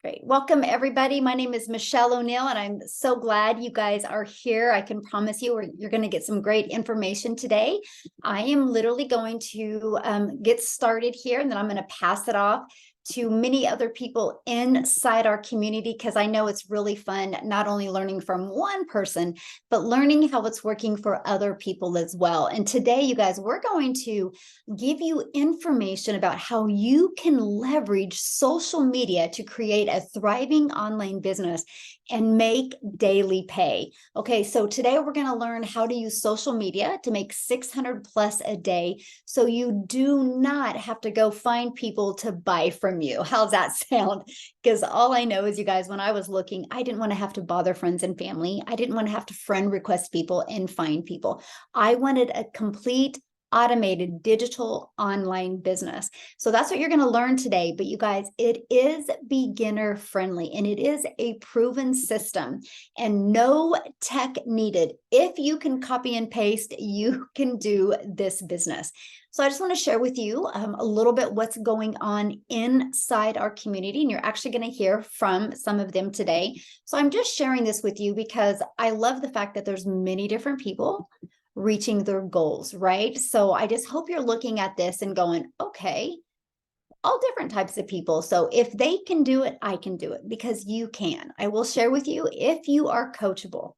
Great. Welcome, everybody. My name is Michelle O'Neill, and I'm so glad you guys are here. I can promise you you're going to get some great information today. I am literally going to get started here, and then I'm going to pass it off to many other people inside our community, because I know it's really fun, not only learning from one person, but learning how it's working for other people as well. And today, you guys, we're going to give you information about how you can leverage social media to create a thriving online business and make daily pay. Okay, so today we're going to learn how to use social media to make 600 plus a day, so you do not have to go find people to buy from you. How's that sound? Because all I know is, you guys, when I was looking, I didn't want to have to bother friends and family. I didn't want to have to friend request people and find people. I wanted a complete automated digital online business. So that's what you're going to learn today. But you guys, it is beginner friendly and it is a proven system and no tech needed. If you can copy and paste, you can do this business. So I just want to share with you a little bit what's going on inside our community, and you're actually going to hear from some of them today. So I'm just sharing this with you because I love the fact that there's many different people reaching their goals, right? So I just hope you're looking at this and going, okay, all different types of people. So if they can do it, I can do it, because you can. I will share with you, if you are coachable,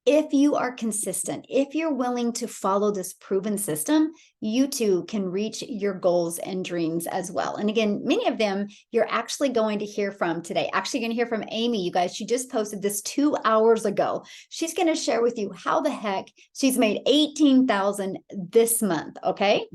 if you are consistent, if you're willing to follow this proven system, you too can reach your goals and dreams as well. And again, many of them you're actually going to hear from today. Actually going to hear from Amy, you guys. She just posted this 2 hours ago. She's going to share with you how the heck she's made $18,000 this month, okay?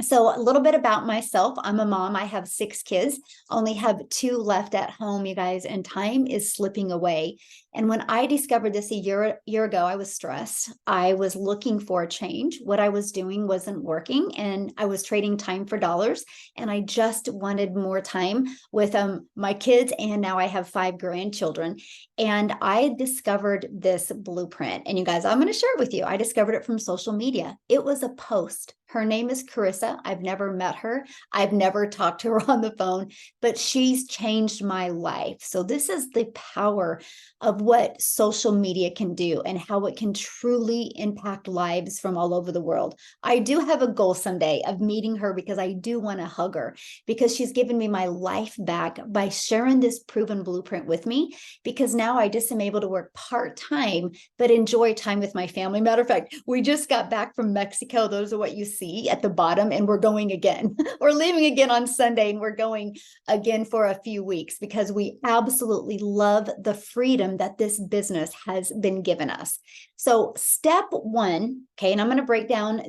So a little bit about myself. I'm a mom. I have 6 kids, only have 2 left at home, you guys, and time is slipping away. And when I discovered this a year ago, I was stressed. I was looking for a change. What I was doing wasn't working, and I was trading time for dollars. And I just wanted more time with my kids. And now I have 5 grandchildren. And I discovered this blueprint. And you guys, I'm going to share it with you. I discovered it from social media. It was a post. Her name is Carissa. I've never met her. I've never talked to her on the phone, but she's changed my life. So this is the power of what social media can do and how it can truly impact lives from all over the world. I do have a goal someday of meeting her, because I do want to hug her, because she's given me my life back by sharing this proven blueprint with me, because now I just am able to work part-time, but enjoy time with my family. Matter of fact, we just got back from Mexico. Those are what you see at the bottom, and we're going again. We're leaving again on Sunday, and we're going again for a few weeks, because we absolutely love the freedom that this business has been given us. So step 1, okay, and I'm going to break down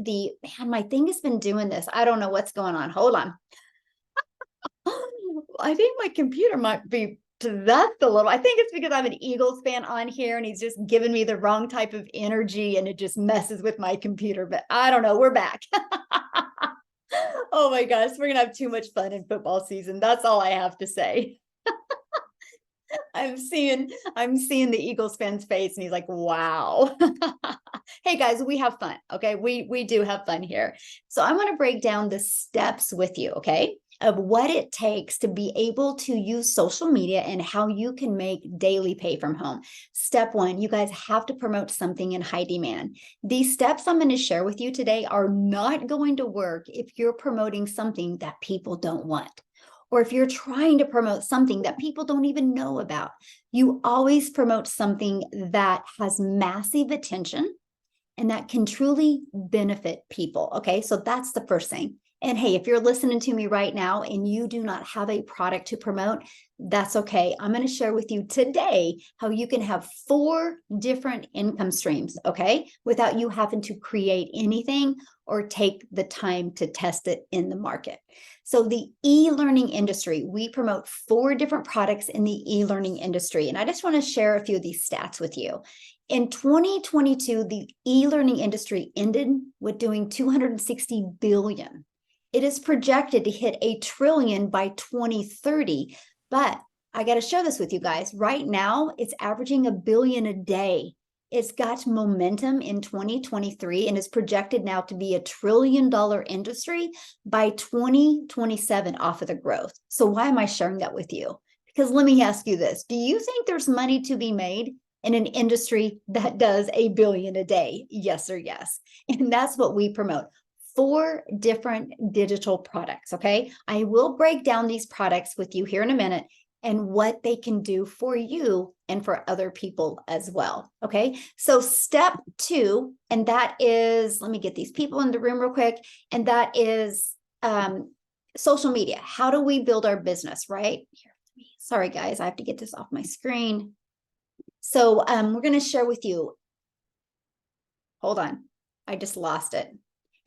my thing has been doing this. I don't know what's going on. Hold on. I think my computer might be that's a little, I think it's because I have an Eagles fan on here and he's just giving me the wrong type of energy and it just messes with my computer, but I don't know, we're back. Oh my gosh, we're gonna have too much fun in football season. That's all I have to say. I'm seeing the Eagles fan's face and he's like, wow. Hey guys, we have fun, okay? We do have fun here. So I want to break down the steps with you, okay, of what it takes to be able to use social media and how you can make daily pay from home. Step 1, you guys have to promote something in high demand. These steps I'm going to share with you today are not going to work if you're promoting something that people don't want, or if you're trying to promote something that people don't even know about. You always promote something that has massive attention and that can truly benefit people. Okay, so that's the first thing. And hey, if you're listening to me right now and you do not have a product to promote, that's okay. I'm going to share with you today how you can have 4 different income streams, okay, without you having to create anything or take the time to test it in the market. So the e-learning industry, we promote 4 different products in the e-learning industry. And I just want to share a few of these stats with you. In 2022, the e-learning industry ended with doing 260 billion. It is projected to hit $1 trillion by 2030. But I got to share this with you guys. Right now, it's averaging $1 billion a day. It's got momentum in 2023 and is projected now to be $1 trillion industry by 2027 off of the growth. So why am I sharing that with you? Because let me ask you this. Do you think there's money to be made in an industry that does 1 billion a day? Yes or yes. And that's what we promote. 4 different digital products. Okay. I will break down these products with you here in a minute and what they can do for you and for other people as well. Okay. So step 2, and that is, let me get these people in the room real quick. And that is social media. How do we build our business, right? Here, sorry, guys, I have to get this off my screen. So we're going to share with you. Hold on. I just lost it.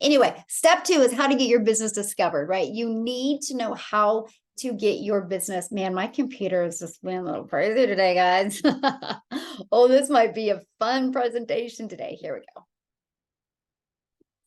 Anyway, step 2 is how to get your business discovered, right? You need to know how to get your business. Man, my computer is just being a little crazy today, guys. Oh, this might be a fun presentation today. Here we go.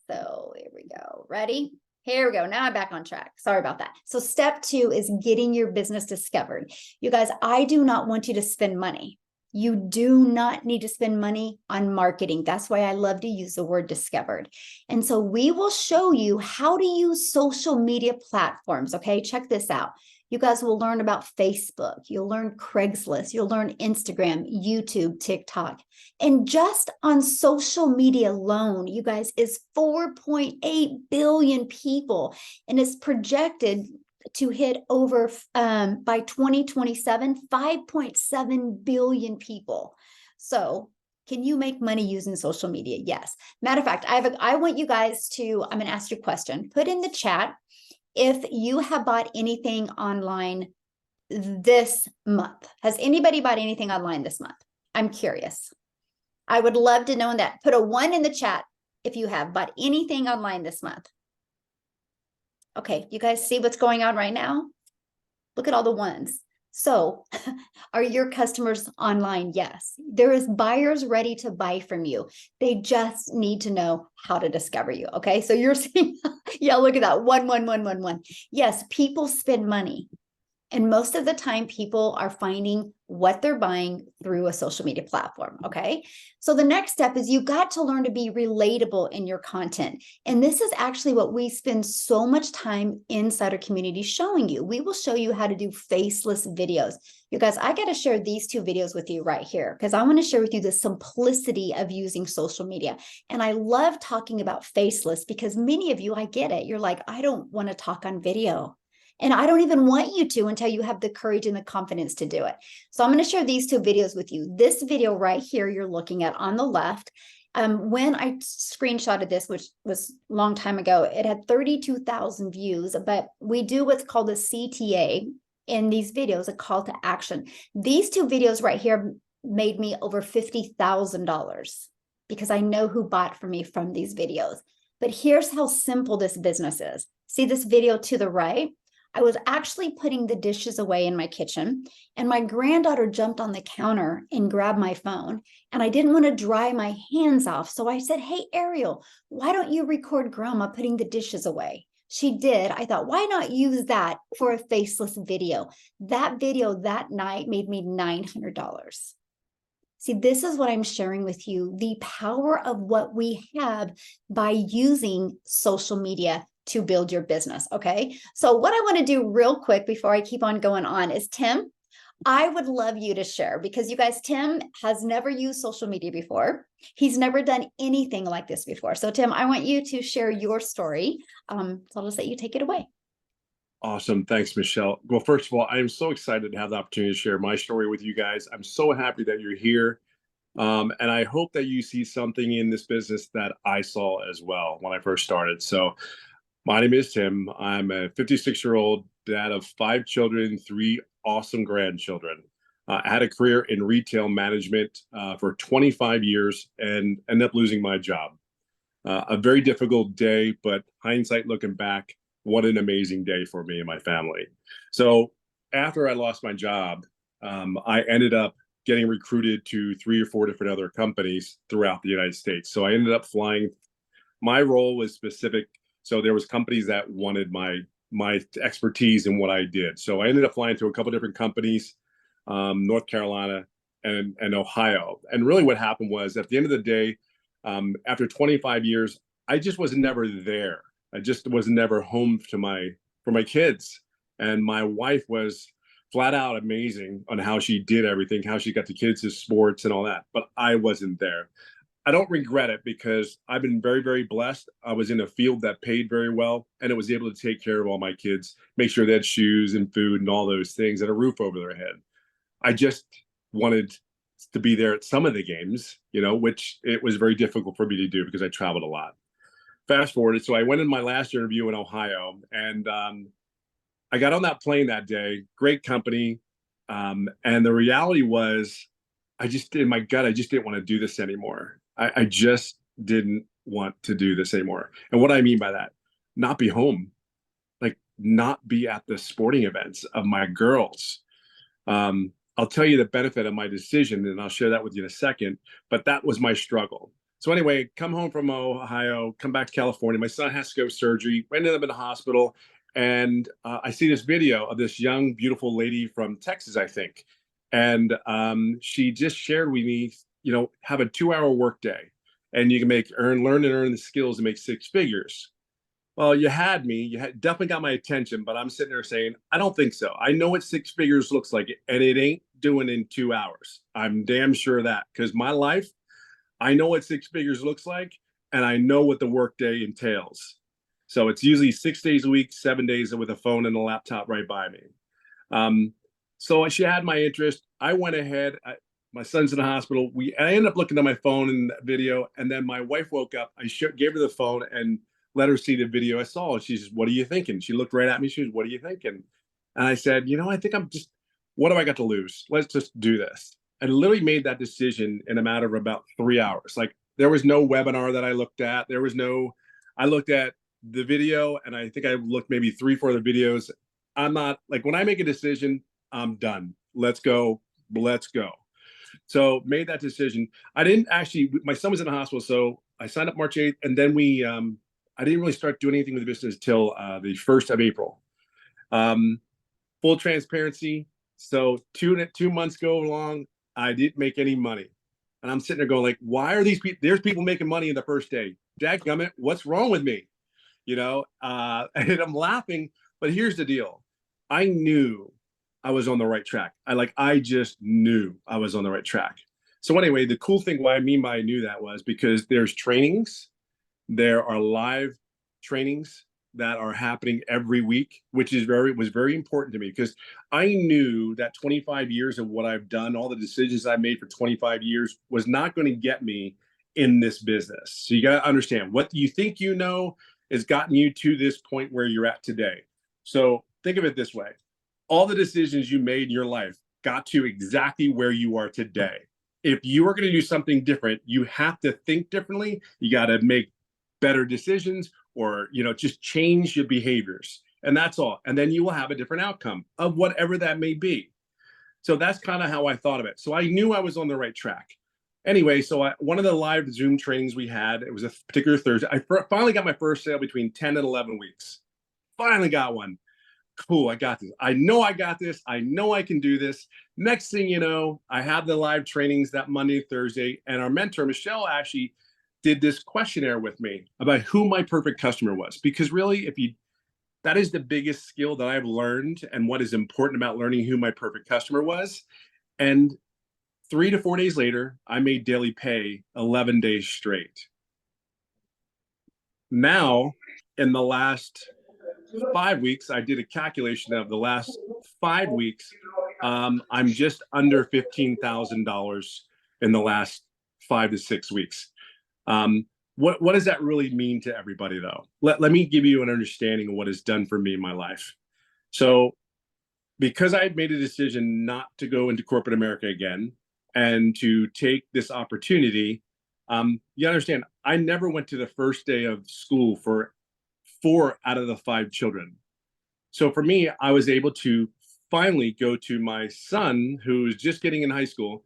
So here we go. Ready? Here we go. Now I'm back on track. Sorry about that. So step 2 is getting your business discovered. You guys, I do not want you to spend money. You do not need to spend money on marketing. That's why I love to use the word discovered. And so we will show you how to use social media platforms. Okay, check this out. You guys will learn about Facebook. You'll learn Craigslist. You'll learn Instagram, YouTube, TikTok. And just on social media alone, you guys, is 4.8 billion people. And it's projected to hit over by 2027, 5.7 billion people. So can you make money using social media? Yes. Matter of fact, I want you guys to, I'm going to ask you a question. Put in the chat if you have bought anything online this month. Has anybody bought anything online this month? I'm curious. I would love to know that. Put a 1 in the chat if you have bought anything online this month. Okay, you guys see what's going on right now? Look at all the ones. So are your customers online? Yes. There is buyers ready to buy from you. They just need to know how to discover you. Okay, so you're seeing, yeah, look at that. 1, 1, 1, 1, 1. Yes, people spend money. And most of the time, people are finding what they're buying through a social media platform. Okay. So the next step is you got to learn to be relatable in your content. And this is actually what we spend so much time inside our community showing you. We will show you how to do faceless videos. You guys, I got to share these 2 videos with you right here because I want to share with you the simplicity of using social media. And I love talking about faceless because many of you, I get it. You're like, I don't want to talk on video. And I don't even want you to until you have the courage and the confidence to do it. So I'm going to share these 2 videos with you. This video right here you're looking at on the left, when I screenshotted this, which was a long time ago, it had 32,000 views, but we do what's called a CTA in these videos, a call to action. These 2 videos right here made me over $50,000 because I know who bought from me from these videos. But here's how simple this business is. See this video to the right? I was actually putting the dishes away in my kitchen and my granddaughter jumped on the counter and grabbed my phone and I didn't want to dry my hands off. So I said, hey, Ariel, why don't you record grandma putting the dishes away? She did. I thought, why not use that for a faceless video? That video that night made me $900. See, this is what I'm sharing with you, the power of what we have by using social media to build your business. Okay. So what I want to do real quick before I keep on going on is Tim, I would love you to share because you guys, Tim has never used social media before. He's never done anything like this before. So Tim, I want you to share your story. So I'll just let you take it away. Awesome. Thanks, Michelle. Well, first of all, I am so excited to have the opportunity to share my story with you guys. I'm so happy that you're here. And I hope that you see something in this business that I saw as well when I first started. So my name is Tim. I'm a 56-year-old dad of 5 children, 3 awesome grandchildren. I had a career in retail management for 25 years and ended up losing my job. A very difficult day, but hindsight looking back, what an amazing day for me and my family. So after I lost my job, I ended up getting recruited to 3 or 4 different other companies throughout the United States. So I ended up flying. My role was specific. So there was companies that wanted my expertise in what I did. So I ended up flying to a couple different companies, North Carolina and Ohio. And really what happened was at the end of the day, after 25 years, I just was never there. I just was never home for my kids. And my wife was flat out amazing on how she did everything, how she got the kids to sports and all that. But I wasn't there. I don't regret it because I've been very, very blessed. I was in a field that paid very well, and it was able to take care of all my kids, make sure they had shoes and food and all those things and a roof over their head. I just wanted to be there at some of the games, which it was very difficult for me to do because I traveled a lot. Fast forwarded, so I went in my last interview in Ohio, and I got on that plane that day. Great company, and the reality was, I just in my gut, I just didn't want to do this anymore. I just didn't want to do this anymore. And what I mean by that, not be home, like not be at the sporting events of my girls. I'll tell you the benefit of my decision, and I'll share that with you in a second. But that was my struggle. So anyway, come home from Ohio, come back to California. My son has to go surgery. I ended up in the hospital, and I see this video of this young, beautiful lady from Texas, I think, and she just shared with me, have a 2-hour workday, and you can learn and earn the skills to make 6 figures. Well, you had me. You had definitely got my attention, but I'm sitting there saying, I don't think so. I know what 6 figures looks like, and it ain't doing in 2 hours. I'm damn sure of that because my life, I know what 6 figures looks like, and I know what the workday entails. So it's usually 6 days a week, 7 days with a phone and a laptop right by me. So she had my interest. I went ahead. My son's in the hospital. I ended up looking at my phone in the video, and then my wife woke up. I gave her the phone and let her see the video I saw. And she says, "What are you thinking?" She looked right at me. She says, "What are you thinking?" And I said, I think what do I got to lose? Let's just do this. And literally made that decision in a matter of about 3 hours. Like there was no webinar that I looked at. I looked at the video, and I think I looked maybe 3, 4 other videos. I'm not like, when I make a decision, I'm done. Let's go. So made that decision. I didn't actually, my son was in the hospital. So I signed up March 8th, and then I didn't really start doing anything with the business till the 1st of April. Full transparency. So 2 months go along, I didn't make any money. And I'm sitting there going like, why are these people, there's people making money in the first day. Dadgummit, what's wrong with me? And I'm laughing, but here's the deal. I knew I was on the right track. I just knew I was on the right track. So anyway, the cool thing, what I mean by I knew that was because there's trainings, there are live trainings that are happening every week, which was very important to me because I knew that 25 years of what I've done, all the decisions I made for 25 years was not going to get me in this business. So you got to understand what you think has gotten you to this point where you're at today. So think of it this way. All the decisions you made in your life got you exactly where you are today. If you are going to do something different, you have to think differently. You got to make better decisions or, just change your behaviors. And that's all. And then you will have a different outcome of whatever that may be. So that's kind of how I thought of it. So I knew I was on the right track. Anyway, so one of the live Zoom trainings we had, it was a particular Thursday. I finally got my first sale between 10 and 11 weeks. Finally got one. Cool, I got this. I know I got this. I know I can do this. Next thing you know, I had the live trainings that Monday, Thursday, and our mentor, Michelle, actually did this questionnaire with me about who my perfect customer was. Because really, that is the biggest skill that I've learned and what is important about learning who my perfect customer was. And 3 to 4 days later, I made daily pay 11 days straight. Now, in the last 5 weeks, I did a calculation of the last 5 weeks. I'm just under $15,000 in the last 5 to 6 weeks. What does that really mean to everybody, though? Let me give you an understanding of what it's done for me in my life. So because I made a decision not to go into corporate America again and to take this opportunity, you understand, I never went to the first day of school for 4 out of the 5 children. So for me, I was able to finally go to my son, who's just getting in high school.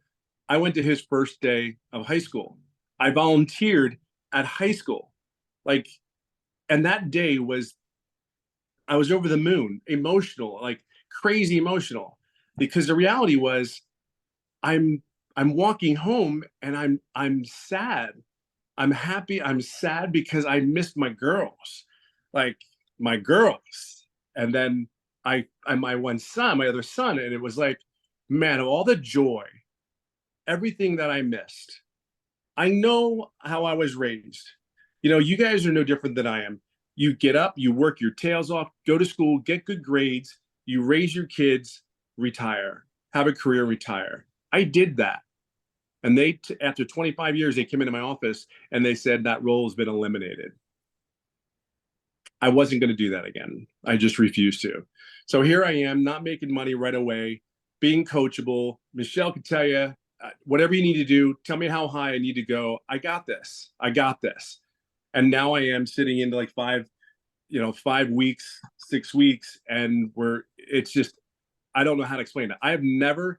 I went to his first day of high school. I volunteered at high school. And that day I was over the moon, emotional, like crazy emotional, because the reality was I'm walking home and I'm sad. I'm happy. I'm sad because I missed my girls. And then my one son, my other son, and it was like, man, of all the joy, everything that I missed. I know how I was raised. You guys are no different than I am. You get up, you work your tails off, go to school, get good grades, you raise your kids, retire, have a career, retire. I did that. And after 25 years, they came into my office and they said that role has been eliminated. I wasn't going to do that again. I just refused to. So here I am, not making money right away, being coachable. Michelle can tell you, whatever you need to do, tell me how high I need to go. I got this. I got this. And now I am sitting into like 5 weeks, 6 weeks, and it's just, I don't know how to explain it. I have never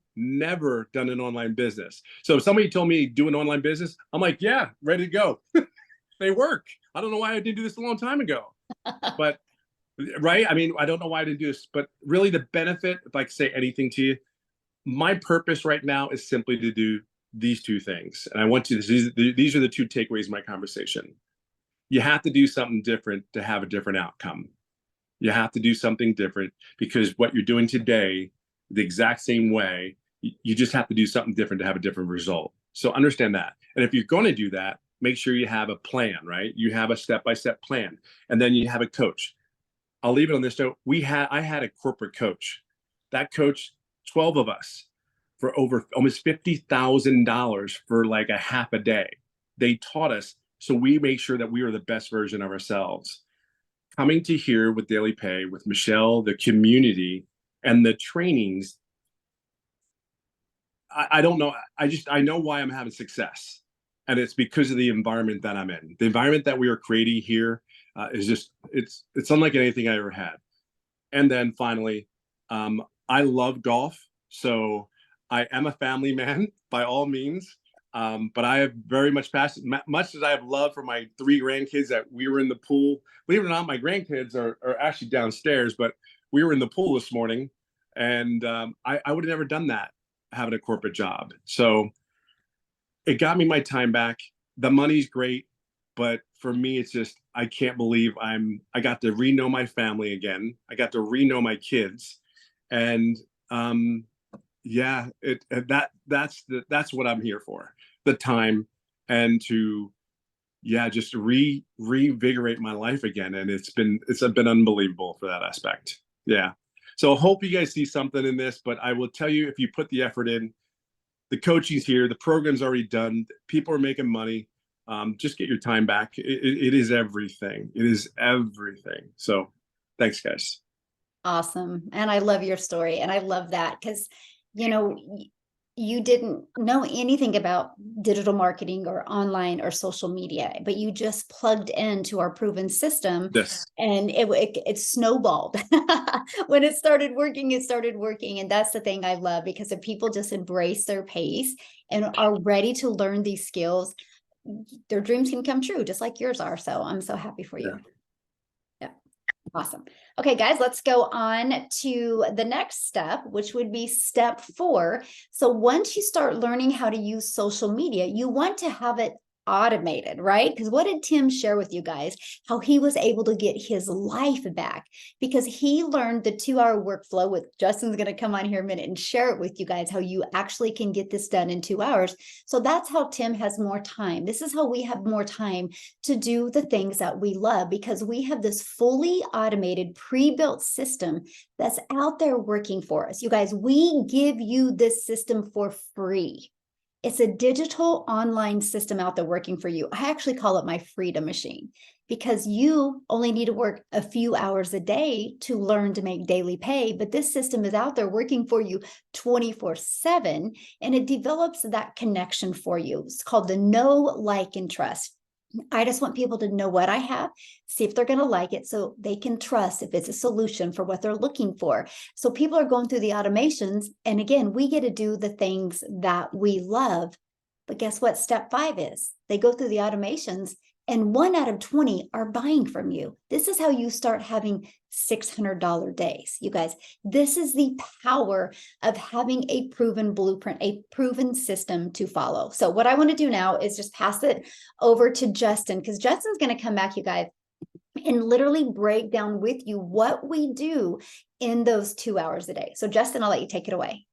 done an online business. So if somebody told me do an online business, I'm like, yeah, ready to go. They work. I don't know why I didn't do this a long time ago. But right, I mean, I don't know why I didn't do this, but really the benefit, if I could say anything to you, my purpose right now is simply to do these two things. And I want to, these are the two takeaways of my conversation. You have to do something different to have a different outcome. You have to do something different because what you're doing today, the exact same way, you just have to do something different to have a different result. So understand that. And if you're going to do that, make sure you have a plan, right? You have a step-by-step plan, and then you have a coach. I'll leave it on this note. I had a corporate coach. That coach, 12 of us, for over almost $50,000 for like a half a day. They taught us, so we make sure that we are the best version of ourselves. Coming to here with Daily Pay, with Michelle, the community, and the trainings, I don't know. I know why I'm having success. And it's because of the environment that I'm in. The environment that we are creating here is just, it's unlike anything I ever had. And then finally, I love golf. So I am a family man by all means. But I have very much passion, much as I have love for my 3 grandkids that we were in the pool. Believe it or not, my grandkids are actually downstairs, but we were in the pool this morning, and I would have never done that having a corporate job. So it got me my time back. The money's great, but for me, it's just, I can't believe I got to re-know my family again. I got to re-know my kids, and yeah, that's what I'm here for. The time and to, yeah, just reinvigorate my life again. And it's been unbelievable for that aspect. Yeah. So I hope you guys see something in this, but I will tell you, if you put the effort in, the coaching's here, the program's already done, people are making money. Just get your time back. It is everything. It is everything. So thanks, guys. Awesome. And I love your story. And I love that because, you didn't know anything about digital marketing or online or social media, but you just plugged into our proven system. Yes. And it snowballed. When it started working, it started working. And that's the thing I love, because if people just embrace their pace and are ready to learn these skills, their dreams can come true, just like yours are. So I'm so happy for you. Yeah. Awesome. Okay, guys, let's go on to the next step, which would be step 4. So once you start learning how to use social media, you want to have it automated, right? Because what did Tim share with you guys? How he was able to get his life back because he learned the 2-hour workflow. With Justin's going to come on here in a minute and share it with you guys, how you actually can get this done in 2 hours. So that's how Tim has more time. This is how we have more time to do the things that we love, because we have this fully automated, pre-built system that's out there working for us. You guys, we give you this system for free. It's a digital online system out there working for you. I actually call it my freedom machine, because you only need to work a few hours a day to learn to make daily pay. But this system is out there working for you 24/7, and it develops that connection for you. It's called the know, like, and trust. I just want people to know what I have, see if they're going to like it, so they can trust if it's a solution for what they're looking for. So people are going through the automations. And again, we get to do the things that we love. But guess what? Step 5 is they go through the automations, and 1 out of 20 are buying from you. This is how you start having $600 days. You guys, this is the power of having a proven blueprint, a proven system to follow. So what I want to do now is just pass it over to Justin, because Justin's going to come back, you guys, and literally break down with you what we do in those 2 hours a day. So Justin, I'll let you take it away.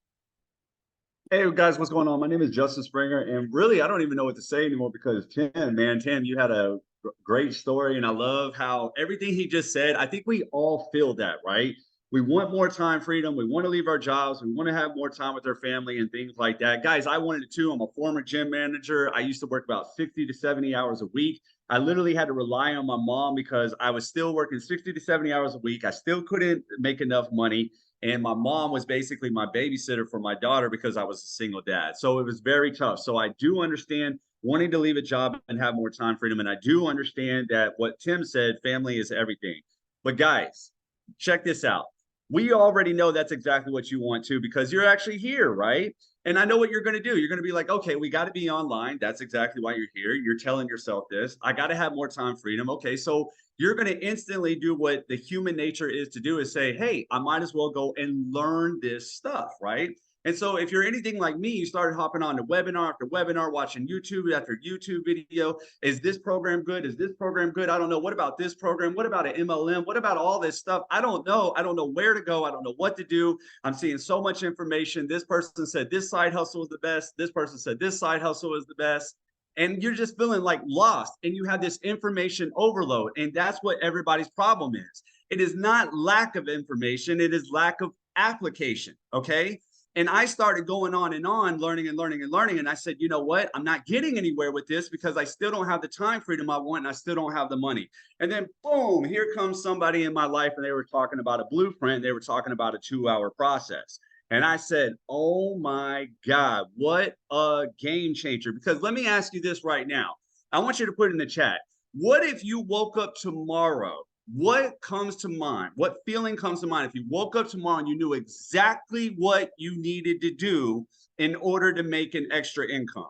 Hey guys, what's going on? My name is Justin Springer, and really, I don't even know what to say anymore because Tim, you had a great story, and I love how everything he just said. I think we all feel that, right? We want more time freedom. We want to leave our jobs. We want to have more time with our family and things like that. Guys, I wanted it too. I'm a former gym manager. I used to work about 60 to 70 hours a week. I literally had to rely on my mom because I was still working 60 to 70 hours a week. I still couldn't make enough money. And my mom was basically my babysitter for my daughter because I was a single dad. So it was very tough. So I do understand wanting to leave a job and have more time freedom. And I do understand that what Tim said, family is everything. But guys, check this out. We already know that's exactly what you want to because you're actually here, right? And I know what you're going to do. You're going to be like, okay, we got to be online. That's exactly why you're here. You're telling yourself this. I got to have more time freedom. Okay, so you're going to instantly do what the human nature is to do is say, hey, I might as well go and learn this stuff, right? And so if you're anything like me, you started hopping on to webinar after webinar, watching YouTube after YouTube video. Is this program good? Is this program good? I don't know. What about this program? What about an MLM? What about all this stuff? I don't know. I don't know where to go. I don't know what to do. I'm seeing so much information. This person said this side hustle is the best. This person said this side hustle is the best. And you're just feeling like lost and you have this information overload. And that's what everybody's problem is. It is not lack of information. It is lack of application. Okay. And I started going on and on, learning and learning and learning. And I said, you know what? I'm not getting anywhere with this because I still don't have the time freedom I want and I still don't have the money. And then boom, here comes somebody in my life and they were talking about a blueprint. They were talking about a 2-hour process. And I said, oh my God, what a game changer. Because let me ask you this right now. I want you to put in the chat. What if you woke up tomorrow? What comes to mind? What feeling comes to mind if you woke up tomorrow and you knew exactly what you needed to do in order to make an extra income?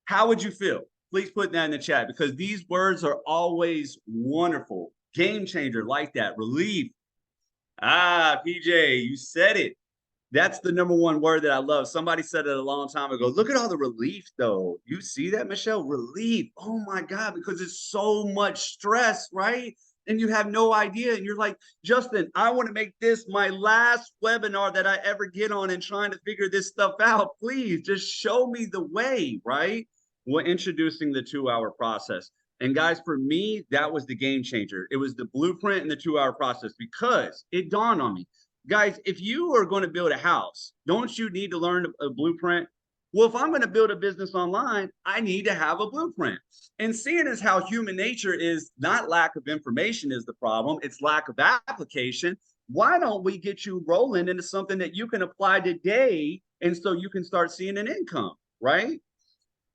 How would you feel? Please put that in the chat because these words are always wonderful. Game changer like that. Relief. Ah, PJ, you said it. That's the number one word that I love. Somebody said it a long time ago. Look at all the relief, though. You see that, Michelle? Relief. Oh my God, because it's so much stress, right? And you have no idea. And you're like, Justin, I want to make this my last webinar that I ever get on and trying to figure this stuff out. Please just show me the way, right? Well, introducing the 2-hour process. And guys, for me, that was the game changer. It was the blueprint and the 2-hour process because it dawned on me. Guys, if you are going to build a house, don't you need to learn a blueprint? Well, if I'm going to build a business online, I need to have a blueprint. And seeing as how human nature is not lack of information is the problem, it's lack of application. Why don't we get you rolling into something that you can apply today and so you can start seeing an income, right?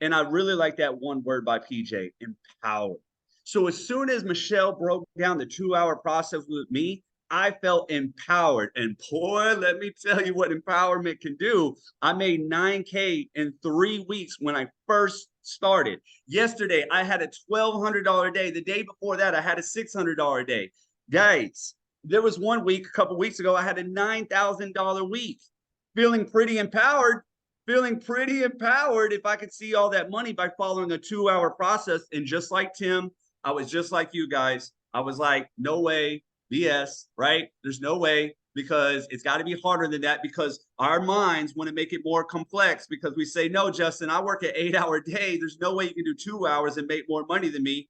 And I really like that one word by PJ, empower. So as soon as Michelle broke down the 2-hour process with me, I felt empowered. And boy, let me tell you what empowerment can do. I made $9K in 3 weeks when I first started. Yesterday, I had a $1,200 day. The day before that, I had a $600 day. Guys, there was one week, a couple weeks ago, I had a $9,000 week. Feeling pretty empowered. Feeling pretty empowered if I could see all that money by following a 2-hour process. And just like Tim, I was just like you guys. I was like, no way. BS, right? There's no way because it's got to be harder than that because our minds want to make it more complex because we say, no, Justin, I work an 8-hour day. There's no way you can do 2 hours and make more money than me.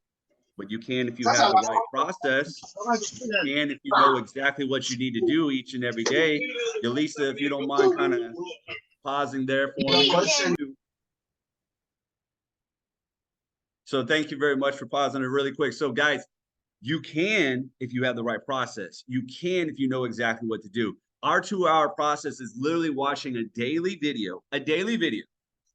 But you can if you have the right process. You can if you know exactly what you need to do each and every day. Elisa, if you don't mind kind of pausing there for me. So thank you very much for pausing it really quick. So guys, you can if you have the right process. You can if you know exactly what to do. Our 2-hour process is literally watching a daily video,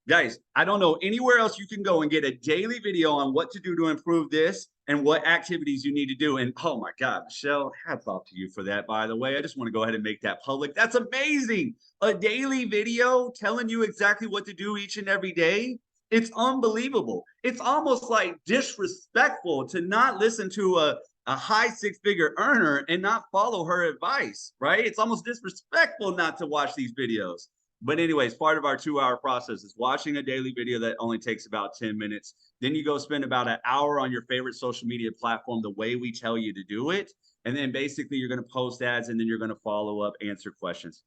Guys, I don't know anywhere else you can go and get a daily video on what to do to improve this and what activities you need to do. And oh my God, Michelle, hats off to you for that, by the way. I just want to go ahead and make that public. That's amazing. A daily video telling you exactly what to do each and every day. It's unbelievable. It's almost like disrespectful to not listen to a high 6-figure earner and not follow her advice, right? It's almost disrespectful not to watch these videos. But anyways, part of our 2-hour process is watching a daily video that only takes about 10 minutes. Then you go spend about an hour on your favorite social media platform the way we tell you to do it. And then basically you're going to post ads and then you're going to follow up, answer questions.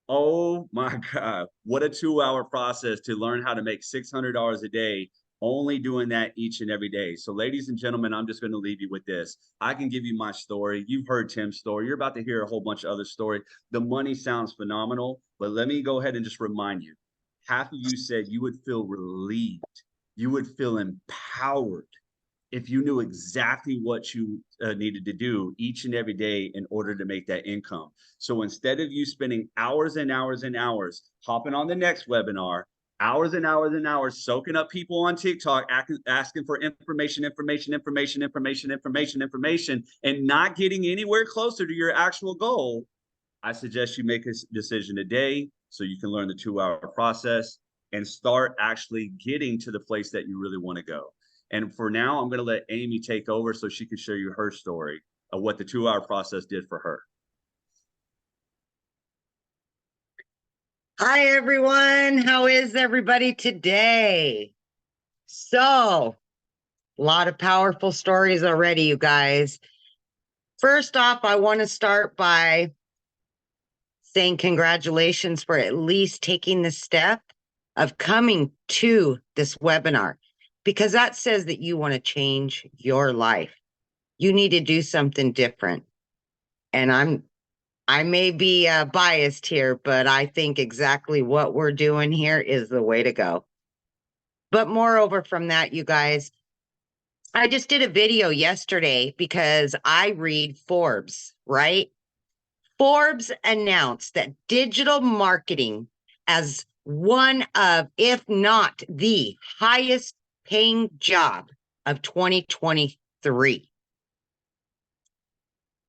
Oh my God, what a 2-hour process to learn how to make $600 a day, only doing that each and every day. So ladies and gentlemen, I'm just going to leave you with this. I can give you my story. You've heard Tim's story. You're about to hear a whole bunch of other story. The money sounds phenomenal, but let me go ahead and just remind you, half of you said you would feel relieved. You would feel empowered if you knew exactly what you needed to do each and every day in order to make that income. So instead of you spending hours and hours and hours hopping on the next webinar, hours and hours and hours soaking up people on TikTok, asking for information, and not getting anywhere closer to your actual goal, I suggest you make a decision today so you can learn the 2-hour process and start actually getting to the place that you really want to go. And for now, I'm going to let Amy take over so she can share you her story of what the 2-hour process did for her. Hi, everyone. How is everybody today? So, a lot of powerful stories already, you guys. First off, I want to start by saying congratulations for at least taking the step of coming to this webinar, because that says that you want to change your life. You need to do something different. And I may be biased here, but I think exactly what we're doing here is the way to go. But moreover from that, you guys, I just did a video yesterday because I read Forbes, right? Forbes announced that digital marketing as one of, if not the highest paying job of 2023.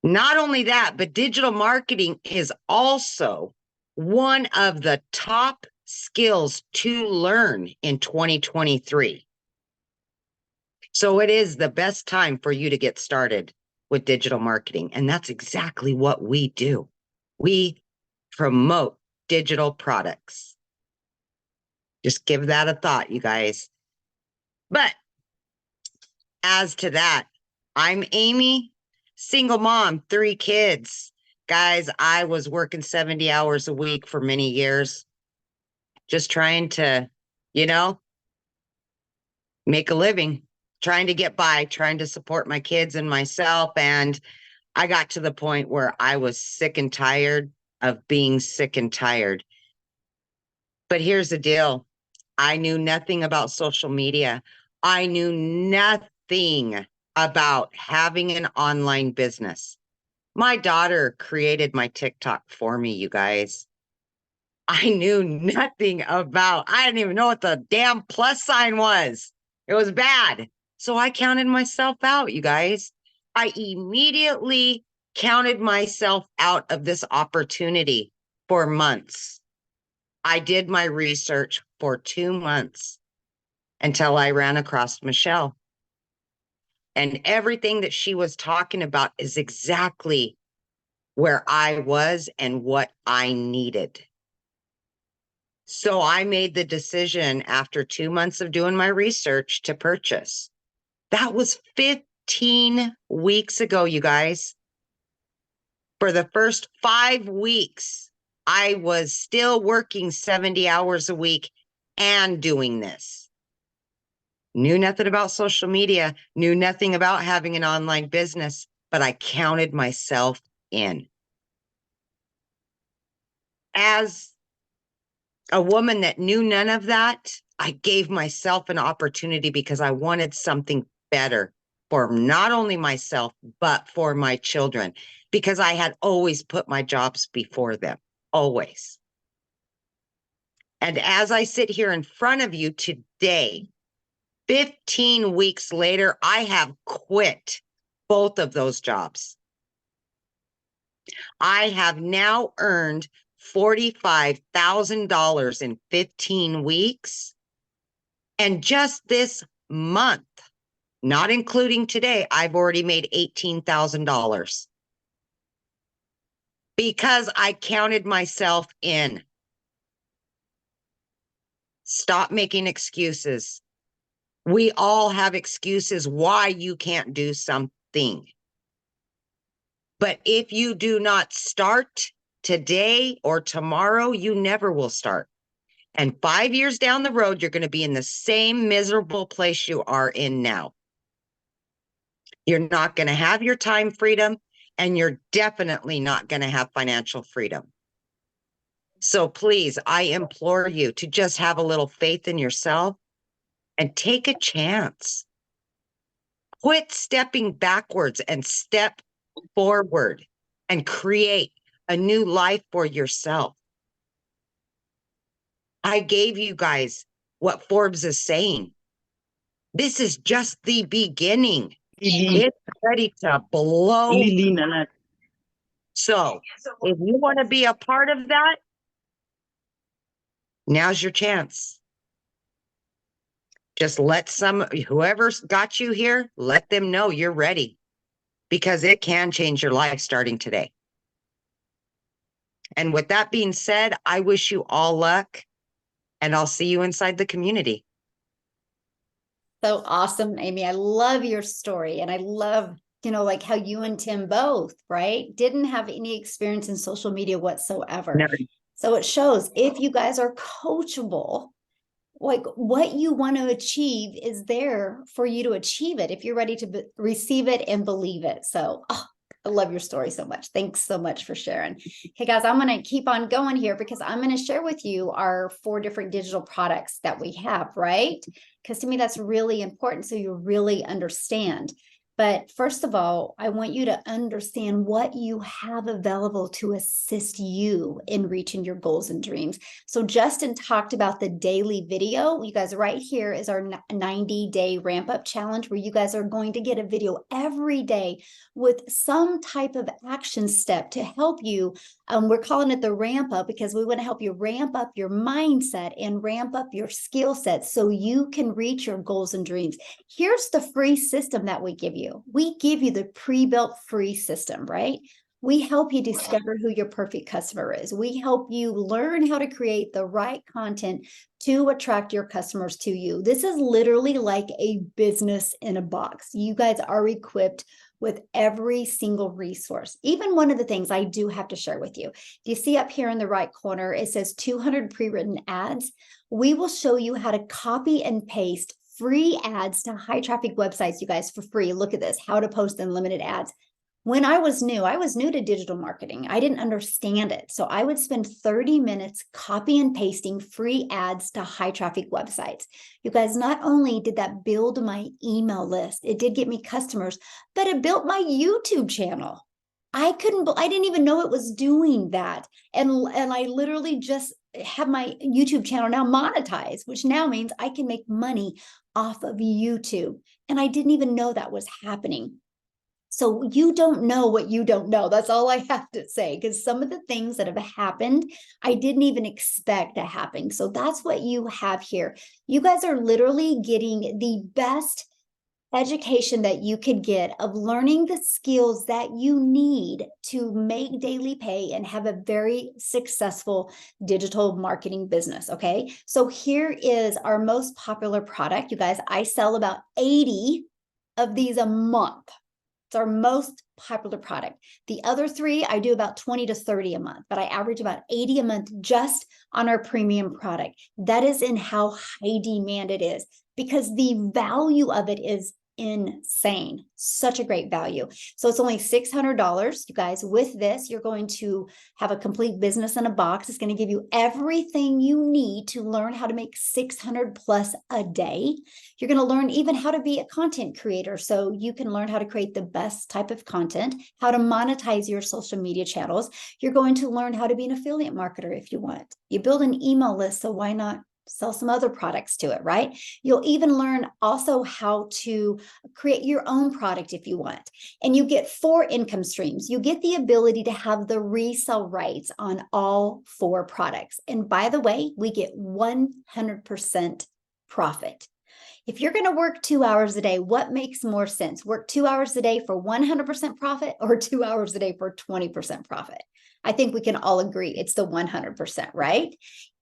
Not only that, but digital marketing is also one of the top skills to learn in 2023. So it is the best time for you to get started with digital marketing. And that's exactly what we do. We promote digital products. Just give that a thought, you guys. But as to that, I'm Amy, single mom, 3 kids. Guys, I was working 70 hours a week for many years, just trying to, make a living, trying to get by, trying to support my kids and myself. And I got to the point where I was sick and tired of being sick and tired. But here's the deal. I knew nothing about social media. I knew nothing about having an online business. My daughter created my TikTok for me, you guys. I knew nothing about, I didn't even know what the damn plus sign was. It was bad. So I counted myself out, you guys. I immediately counted myself out of this opportunity for months. I did my research for 2 months until I ran across Michelle. And everything that she was talking about is exactly where I was and what I needed. So I made the decision after 2 months of doing my research to purchase. That was 15 weeks ago, you guys. For the first 5 weeks, I was still working 70 hours a week and doing this. Knew nothing about social media, knew nothing about having an online business, but I counted myself in. As a woman that knew none of that, I gave myself an opportunity because I wanted something better for not only myself, but for my children, because I had always put my jobs before them, always. And as I sit here in front of you today, 15 weeks later, I have quit both of those jobs. I have now earned $45,000 in 15 weeks. And just this month, not including today, I've already made $18,000 because I counted myself in. Stop making excuses. We all have excuses why you can't do something. But if you do not start today or tomorrow, you never will start. And 5 years down the road, you're going to be in the same miserable place you are in now. You're not going to have your time freedom, and you're definitely not going to have financial freedom. So please, I implore you to just have a little faith in yourself and take a chance. Quit stepping backwards and step forward and create a new life for yourself. I gave you guys what Forbes is saying. This is just the beginning. It's ready to blow. So if you want to be a part of that, now's your chance. Just let whoever's got you here, let them know you're ready, because it can change your life starting today. And with that being said, I wish you all luck, and I'll see you inside the community. So awesome, Amy. I love your story. And I love, like how you and Tim both, right, didn't have any experience in social media whatsoever. Never. So it shows if you guys are coachable, like what you want to achieve is there for you to achieve it if you're ready to receive it and believe it. So I love your story so much. Thanks so much for sharing. Hey guys, I'm going to keep on going here because I'm going to share with you our 4 different digital products that we have, right? Because to me, that's really important so you really understand. But first of all, I want you to understand what you have available to assist you in reaching your goals and dreams. So Justin talked about the daily video. You guys, right here is our 90-day ramp up challenge where you guys are going to get a video every day with some type of action step to help you. We're calling it the ramp up because we want to help you ramp up your mindset and ramp up your skill set so you can reach your goals and dreams. Here's the free system that we give you. We give you the pre-built free system, right? We help you discover who your perfect customer is. We help you learn how to create the right content to attract your customers to you. This is literally like a business in a box. You guys are equipped with every single resource. Even one of the things I do have to share with you. Do you see up here in the right corner, it says 200 pre-written ads. We will show you how to copy and paste free ads to high traffic websites, you guys, for free. Look at this, how to post unlimited ads. When I was new to digital marketing. I didn't understand it. So I would spend 30 minutes copy and pasting free ads to high traffic websites. You guys, not only did that build my email list, it did get me customers, but it built my YouTube channel. I didn't even know it was doing that. And I literally just have my YouTube channel now monetized, which now means I can make money off of YouTube. And I didn't even know that was happening. So you don't know what you don't know. That's all I have to say, because some of the things that have happened, I didn't even expect to happen. So that's what you have here. You guys are literally getting the best education that you could get of learning the skills that you need to make daily pay and have a very successful digital marketing business. Okay. So here is our most popular product. You guys, I sell about 80 of these a month. It's our most popular product. The other 3, I do about 20 to 30 a month, but I average about 80 a month just on our premium product. That is in how high demand it is because the value of it is insane. Such a great value. So it's only $600. You guys, with this, you're going to have a complete business in a box. It's going to give you everything you need to learn how to make 600 plus a day. You're going to learn even how to be a content creator. So you can learn how to create the best type of content, how to monetize your social media channels. You're going to learn how to be an affiliate marketer if you want. You build an email list, so why not sell some other products to it, right? You'll even learn also how to create your own product if you want. And you get 4 income streams. You get the ability to have the resale rights on all 4 products. And by the way, we get 100% profit. If you're going to work 2 hours a day, what makes more sense? Work 2 hours a day for 100% profit or 2 hours a day for 20% profit? I think we can all agree it's the 100%, right?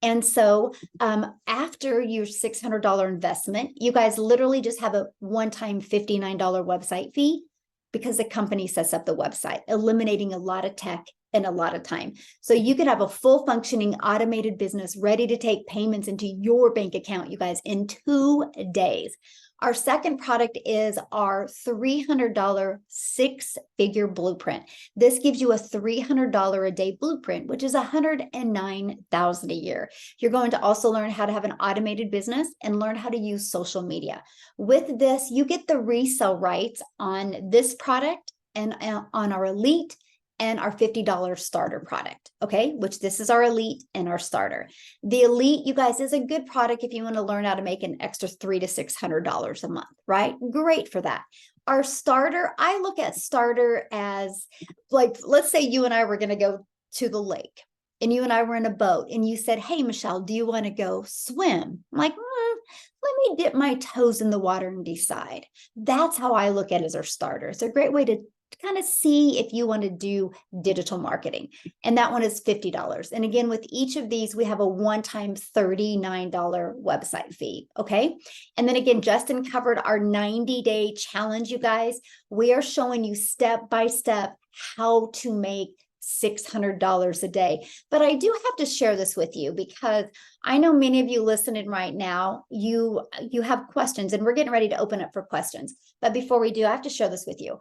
And so after your $600 investment, you guys literally just have a one-time $59 website fee because the company sets up the website, eliminating a lot of tech and a lot of time. So you could have a full functioning automated business ready to take payments into your bank account, you guys, in 2 days. Our second product is our $300 six-figure blueprint. This gives you a $300 a day blueprint, which is $109,000 a year. You're going to also learn how to have an automated business and learn how to use social media. With this, you get the resale rights on this product and on our Elite and our $50 starter product, okay? Which this is our Elite and our starter. The Elite, you guys, is a good product if you want to learn how to make an extra $300 to $600 a month, right? Great for that. Our starter, I look at starter as like, let's say you and I were going to go to the lake and you and I were in a boat and you said, hey, Michelle, do you want to go swim? I'm like, let me dip my toes in the water and decide. That's how I look at it as our starter. It's a great way to kind of see if you want to do digital marketing. And that one is $50. And again, with each of these, we have a one-time $39 website fee. Okay. And then again, Justin covered our 90-day challenge, you guys. We are showing you step by step how to make $600 a day. But I do have to share this with you because I know many of you listening right now, you have questions and we're getting ready to open up for questions. But before we do, I have to share this with you.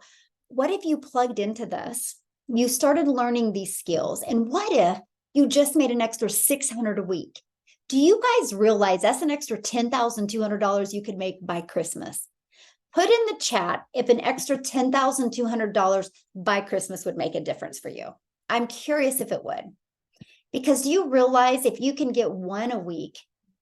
What if you plugged into this, you started learning these skills, and what if you just made an extra $600 a week? Do you guys realize that's an extra $10,200 you could make by Christmas? Put in the chat if an extra $10,200 by Christmas would make a difference for you. I'm curious if it would. Because do you realize if you can get one a week,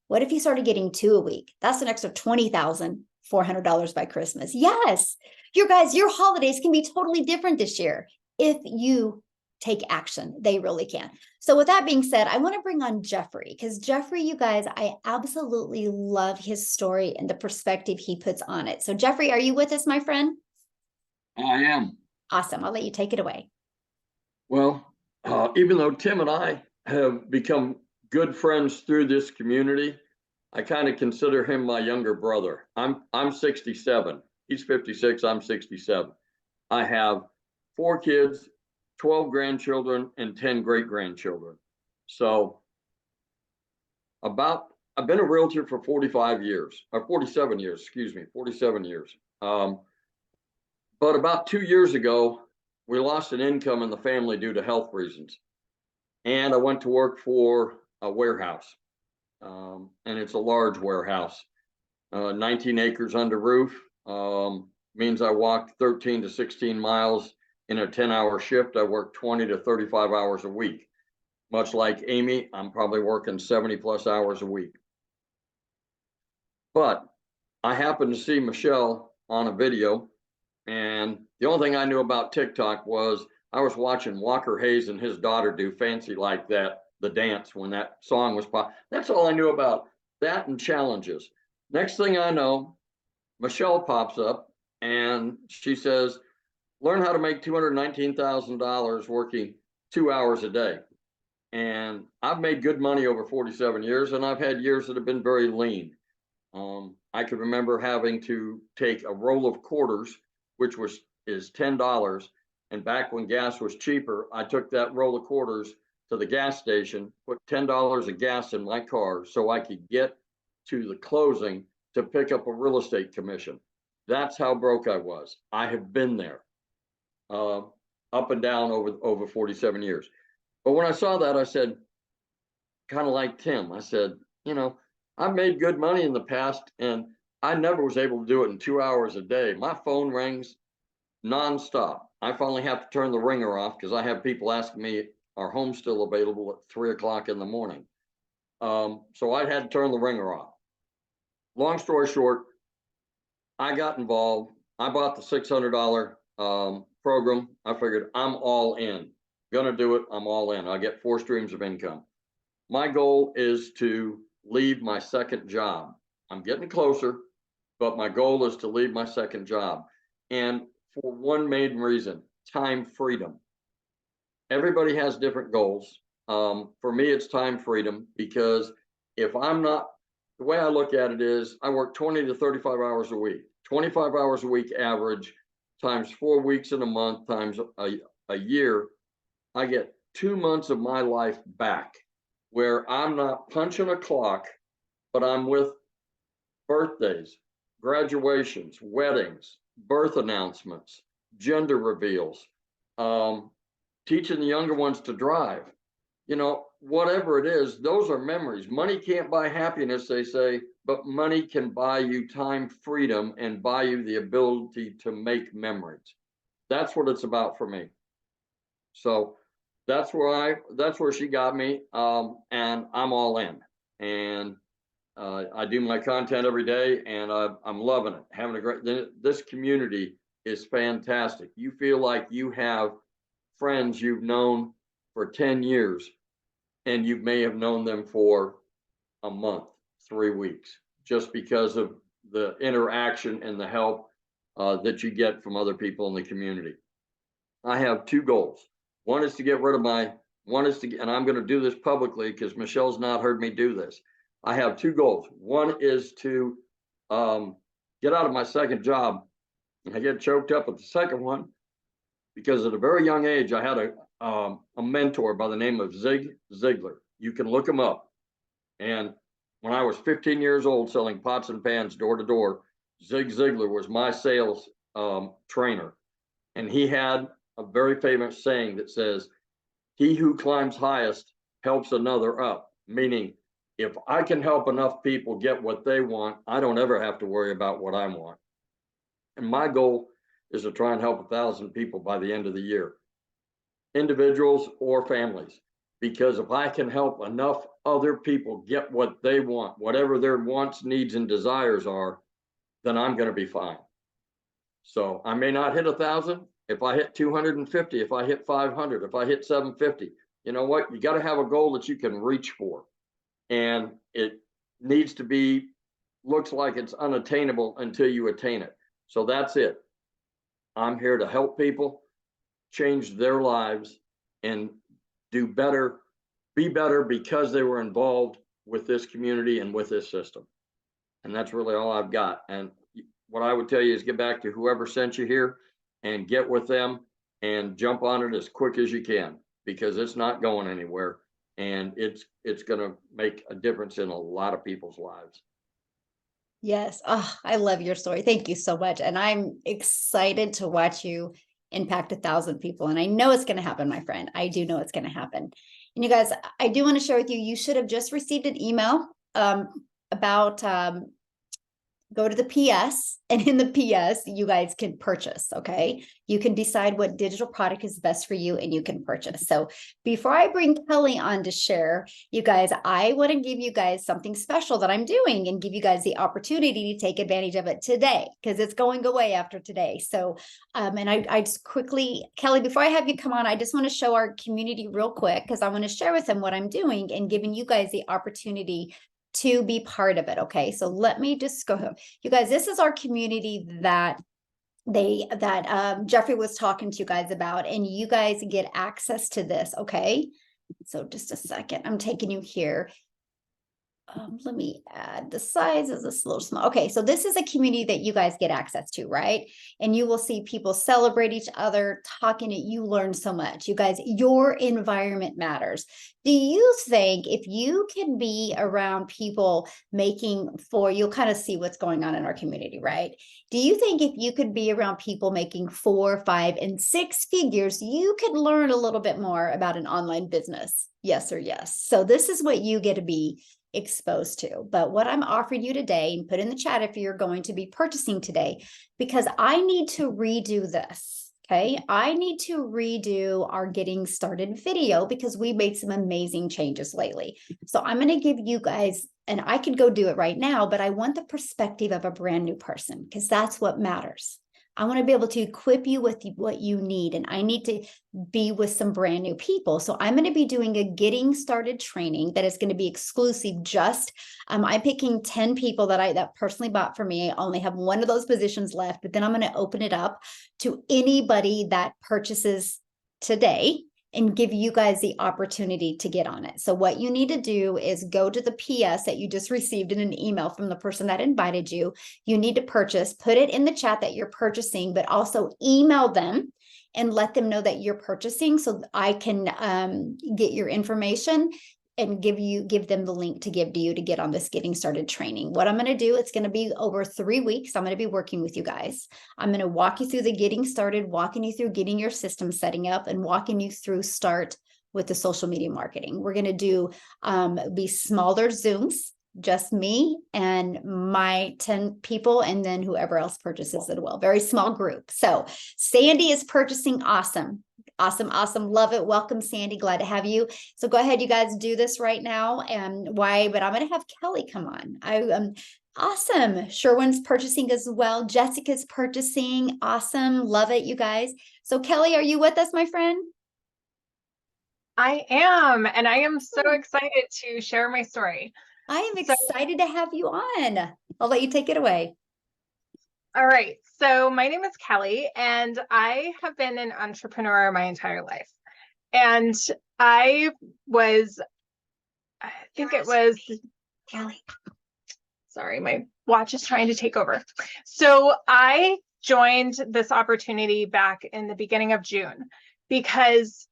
what if you started getting 2 a week? That's an extra $20,400 by Christmas. Yes, you guys, your holidays can be totally different this year if you take action. They really can. So with that being said, I want to bring on Jeffrey because Jeffrey, you guys, I absolutely love his story and the perspective he puts on it. So Jeffrey, are you with us, my friend? I am. Awesome. I'll let you take it away. Well, even though Tim and I have become good friends through this community, I kind of consider him my younger brother. I'm 67. He's 56. I'm 67. I have 4 kids, 12 grandchildren, and 10 great-grandchildren. So I've been a realtor for 45 years, or 47 years, excuse me, 47 years. But about 2 years ago, we lost an income in the family due to health reasons. And I went to work for a warehouse. And it's a large warehouse, 19 acres under roof, means I walked 13 to 16 miles in a 10-hour shift. I work 20 to 35 hours a week. Much like Amy, I'm probably working 70 plus hours a week. But I happened to see Michelle on a video, and the only thing I knew about TikTok was I was watching Walker Hayes and his daughter do Fancy Like That, the dance, when that song was pop. That's all I knew about that and challenges. Next thing I know, Michelle pops up and she says, learn how to make $219,000 working 2 hours a day. And I've made good money over 47 years, and I've had years that have been very lean. I can remember having to take a roll of quarters, which is $10. And back when gas was cheaper, I took that roll of quarters to the gas station, put $10 of gas in my car so I could get to the closing to pick up a real estate commission. That's how broke I was. I have been there, up and down over 47 years. But when I saw that, I said, kind of like Tim, I said, I've made good money in the past, and I never was able to do it in 2 hours a day. My phone rings nonstop. I finally have to turn the ringer off because I have people asking me, are homes still available at 3 o'clock in the morning? So I had to turn the ringer off. Long story short, I got involved. I bought the $600 program. I figured I'm all in. Gonna do it. I'm all in. I get 4 streams of income. My goal is to leave my second job. I'm getting closer, but my goal is to leave my second job. And for one main reason, time freedom. everybody has different goals. For me, it's time freedom, because if I'm not, the way I look at it is I work 20 to 35 hours a week, 25 hours a week average, times 4 weeks in a month, times a year. I get 2 months of my life back where I'm not punching a clock, but I'm with birthdays, graduations, weddings, birth announcements, gender reveals, teaching the younger ones to drive. You know, whatever it is, those are memories. Money can't buy happiness, they say, but money can buy you time freedom and buy you the ability to make memories. That's what it's about for me. So that's where she got me. And I'm all in. And I do my content every day, and I'm loving it. Having a great, this community is fantastic. You feel like you have friends you've known for 10 years, and you may have known them for a month, 3 weeks, just because of the interaction and the help that you get from other people in the community. I have 2 goals. One is to get rid of and I'm going to do this publicly because Michelle's not heard me do this. I have 2 goals. One is to get out of my second job. I get choked up at the second one because at a very young age, I had a mentor by the name of Zig Ziglar. You can look him up. And when I was 15 years old selling pots and pans door to door, Zig Ziglar was my sales trainer. And he had a very famous saying that says, "He who climbs highest helps another up," meaning if I can help enough people get what they want, I don't ever have to worry about what I want. And my goal is to try and help 1,000 people by the end of the year, individuals or families, because if I can help enough other people get what they want, whatever their wants, needs, and desires are, then I'm going to be fine. So I may not hit 1,000. If I hit 250, if I hit 500, if I hit 750, you know what? You got to have a goal that you can reach for. And it needs to be, looks like it's unattainable until you attain it. So that's it. I'm here to help people change their lives and do better, be better, because they were involved with this community and with this system. And that's really all I've got. And what I would tell you is get back to whoever sent you here and get with them and jump on it as quick as you can, because it's not going anywhere. And it's going to make a difference in a lot of people's lives. Yes. Oh, I love your story. Thank you so much. And I'm excited to watch you impact 1,000 people. And I know it's going to happen, my friend. I do know it's going to happen. And you guys, I do want to share with you, you should have just received an email about go to the PS, and in the PS, you guys can purchase, okay? You can decide what digital product is best for you and you can purchase. So before I bring Kelly on to share, you guys, I want to give you guys something special that I'm doing and give you guys the opportunity to take advantage of it today, because it's going away after today. So, and I just quickly, Kelly, before I have you come on, I just want to show our community real quick, because I want to share with them what I'm doing and giving you guys the opportunity to be part of it. Okay, so let me just go. You guys, this is our community that Jeffrey was talking to you guys about, and you guys get access to this. Okay, so just a second, I'm taking you here. Let me add the size is a little small. Okay, so this is a community that you guys get access to, right? And you will see people celebrate each other, talking it. You learn so much. You guys, your environment matters. Do you think if you can be around people making you'll kind of see what's going on in our community, right? Do you think if you could be around people making 4, 5, and 6 figures, you could learn a little bit more about an online business? Yes or yes. So this is what you get to be exposed to. But what I'm offering you today, and put in the chat if you're going to be purchasing today, because I need to redo this. Okay, I need to redo our getting started video because we made some amazing changes lately. So I'm going to give you guys, and I could go do it right now, but I want the perspective of a brand new person, because that's what matters. I want to be able to equip you with what you need, and I need to be with some brand new people. So I'm going to be doing a getting started training that is going to be exclusive. Just I'm picking 10 people that personally bought for me. I only have one of those positions left, but then I'm going to open it up to anybody that purchases today. and give you guys the opportunity to get on it. So what you need to do is go to the PS that you just received in an email from the person that invited you. You need to purchase, put it in the chat that you're purchasing, but also email them and let them know that you're purchasing so I can get your information and give them the link to give to you to get on this getting started training. What I'm going to do, it's going to be over 3 weeks. I'm going to be working with you guys. I'm going to walk you through the getting started, walking you through getting your system setting up, and walking you through start with the social media marketing. We're going to do be smaller Zooms, just me and my 10 people, and then whoever else purchases it well. Very small group. So Sandy is purchasing. Awesome. Awesome. Awesome. Love it. Welcome, Sandy. Glad to have you. So go ahead, you guys do this right now. And why, but I'm going to have Kelly come on. Awesome. Sherwin's purchasing as well. Jessica's purchasing. Awesome. Love it, you guys. So Kelly, are you with us, my friend? I am, and I am so excited to share my story. I am excited to have you on. I'll let you take it away. All right. So my name is Kelly, and I have been an entrepreneur my entire life. And I think it was Kelly. Sorry, my watch is trying to take over. So I joined this opportunity back in the beginning of June because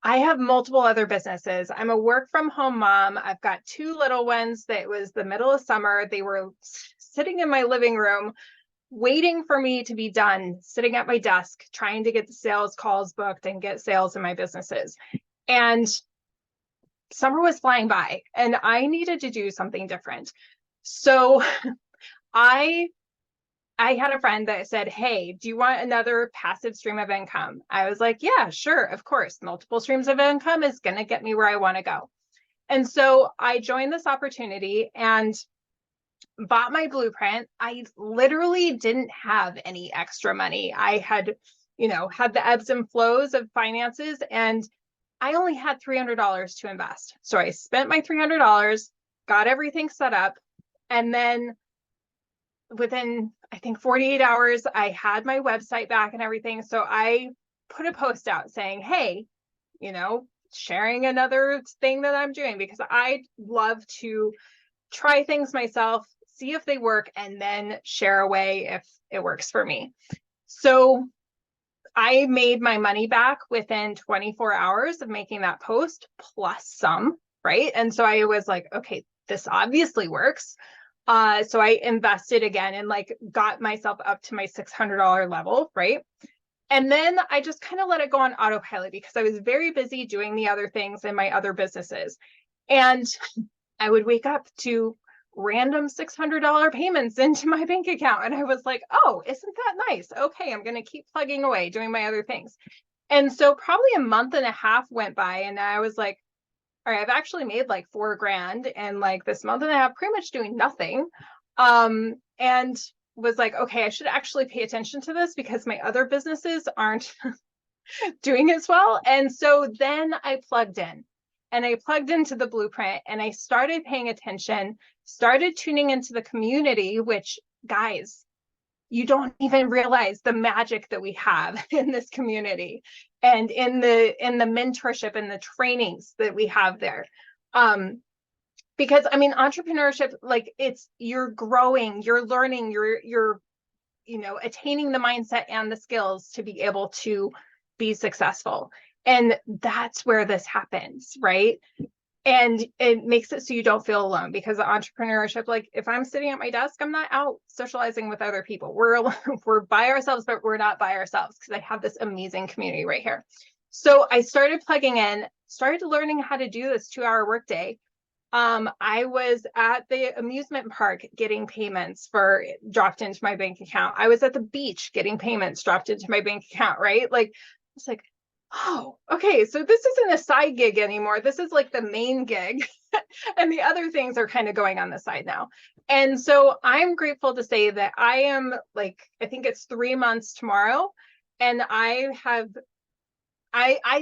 I have multiple other businesses. I'm a work from home mom. I've got 2 little ones. That was the middle of summer. They were sitting in my living room, waiting for me to be done, sitting at my desk, trying to get the sales calls booked and get sales in my businesses. And summer was flying by and I needed to do something different. So I had a friend that said, hey, do you want another passive stream of income? I was like, yeah, sure, of course. Multiple streams of income is going to get me where I want to go. And so I joined this opportunity and bought my blueprint. I literally didn't have any extra money. I had, had the ebbs and flows of finances, and I only had $300 to invest. So I spent my $300, got everything set up, and then within, I think, 48 hours, I had my website back and everything. So I put a post out saying, hey, sharing another thing that I'm doing, because I love to try things myself, see if they work, and then share away if it works for me. So I made my money back within 24 hours of making that post, plus some, right? And so I was like, okay, this obviously works. So I invested again and got myself up to my $600 level, right? And then I just kind of let it go on autopilot because I was very busy doing the other things in my other businesses. And I would wake up to random $600 payments into my bank account. And I was like, oh, isn't that nice? Okay, I'm going to keep plugging away, doing my other things. And so probably a month and a half went by and I was like, all right, I've actually made $4,000 and this month and a half pretty much doing nothing. And was like, okay, I should actually pay attention to this because my other businesses aren't doing as well. And so then I plugged in and I plugged into the blueprint and I started paying attention, started tuning into the community, which, guys, you don't even realize the magic that we have in this community and in the mentorship and the trainings that we have there. Because entrepreneurship, you're growing, you're learning, you're attaining the mindset and the skills to be able to be successful. And that's where this happens, right? And it makes it so you don't feel alone, because entrepreneurship, if I'm sitting at my desk, I'm not out socializing with other people. We're by ourselves, but we're not by ourselves, because I have this amazing community right here. So I started plugging in, started learning how to do this 2-hour workday. I was at the amusement park getting payments dropped into my bank account. I was at the beach getting payments dropped into my bank account, right? It's like, oh, okay, so this isn't a side gig anymore. This is the main gig. And the other things are kind of going on the side now. And so I'm grateful to say that I am I think it's 3 months tomorrow. And I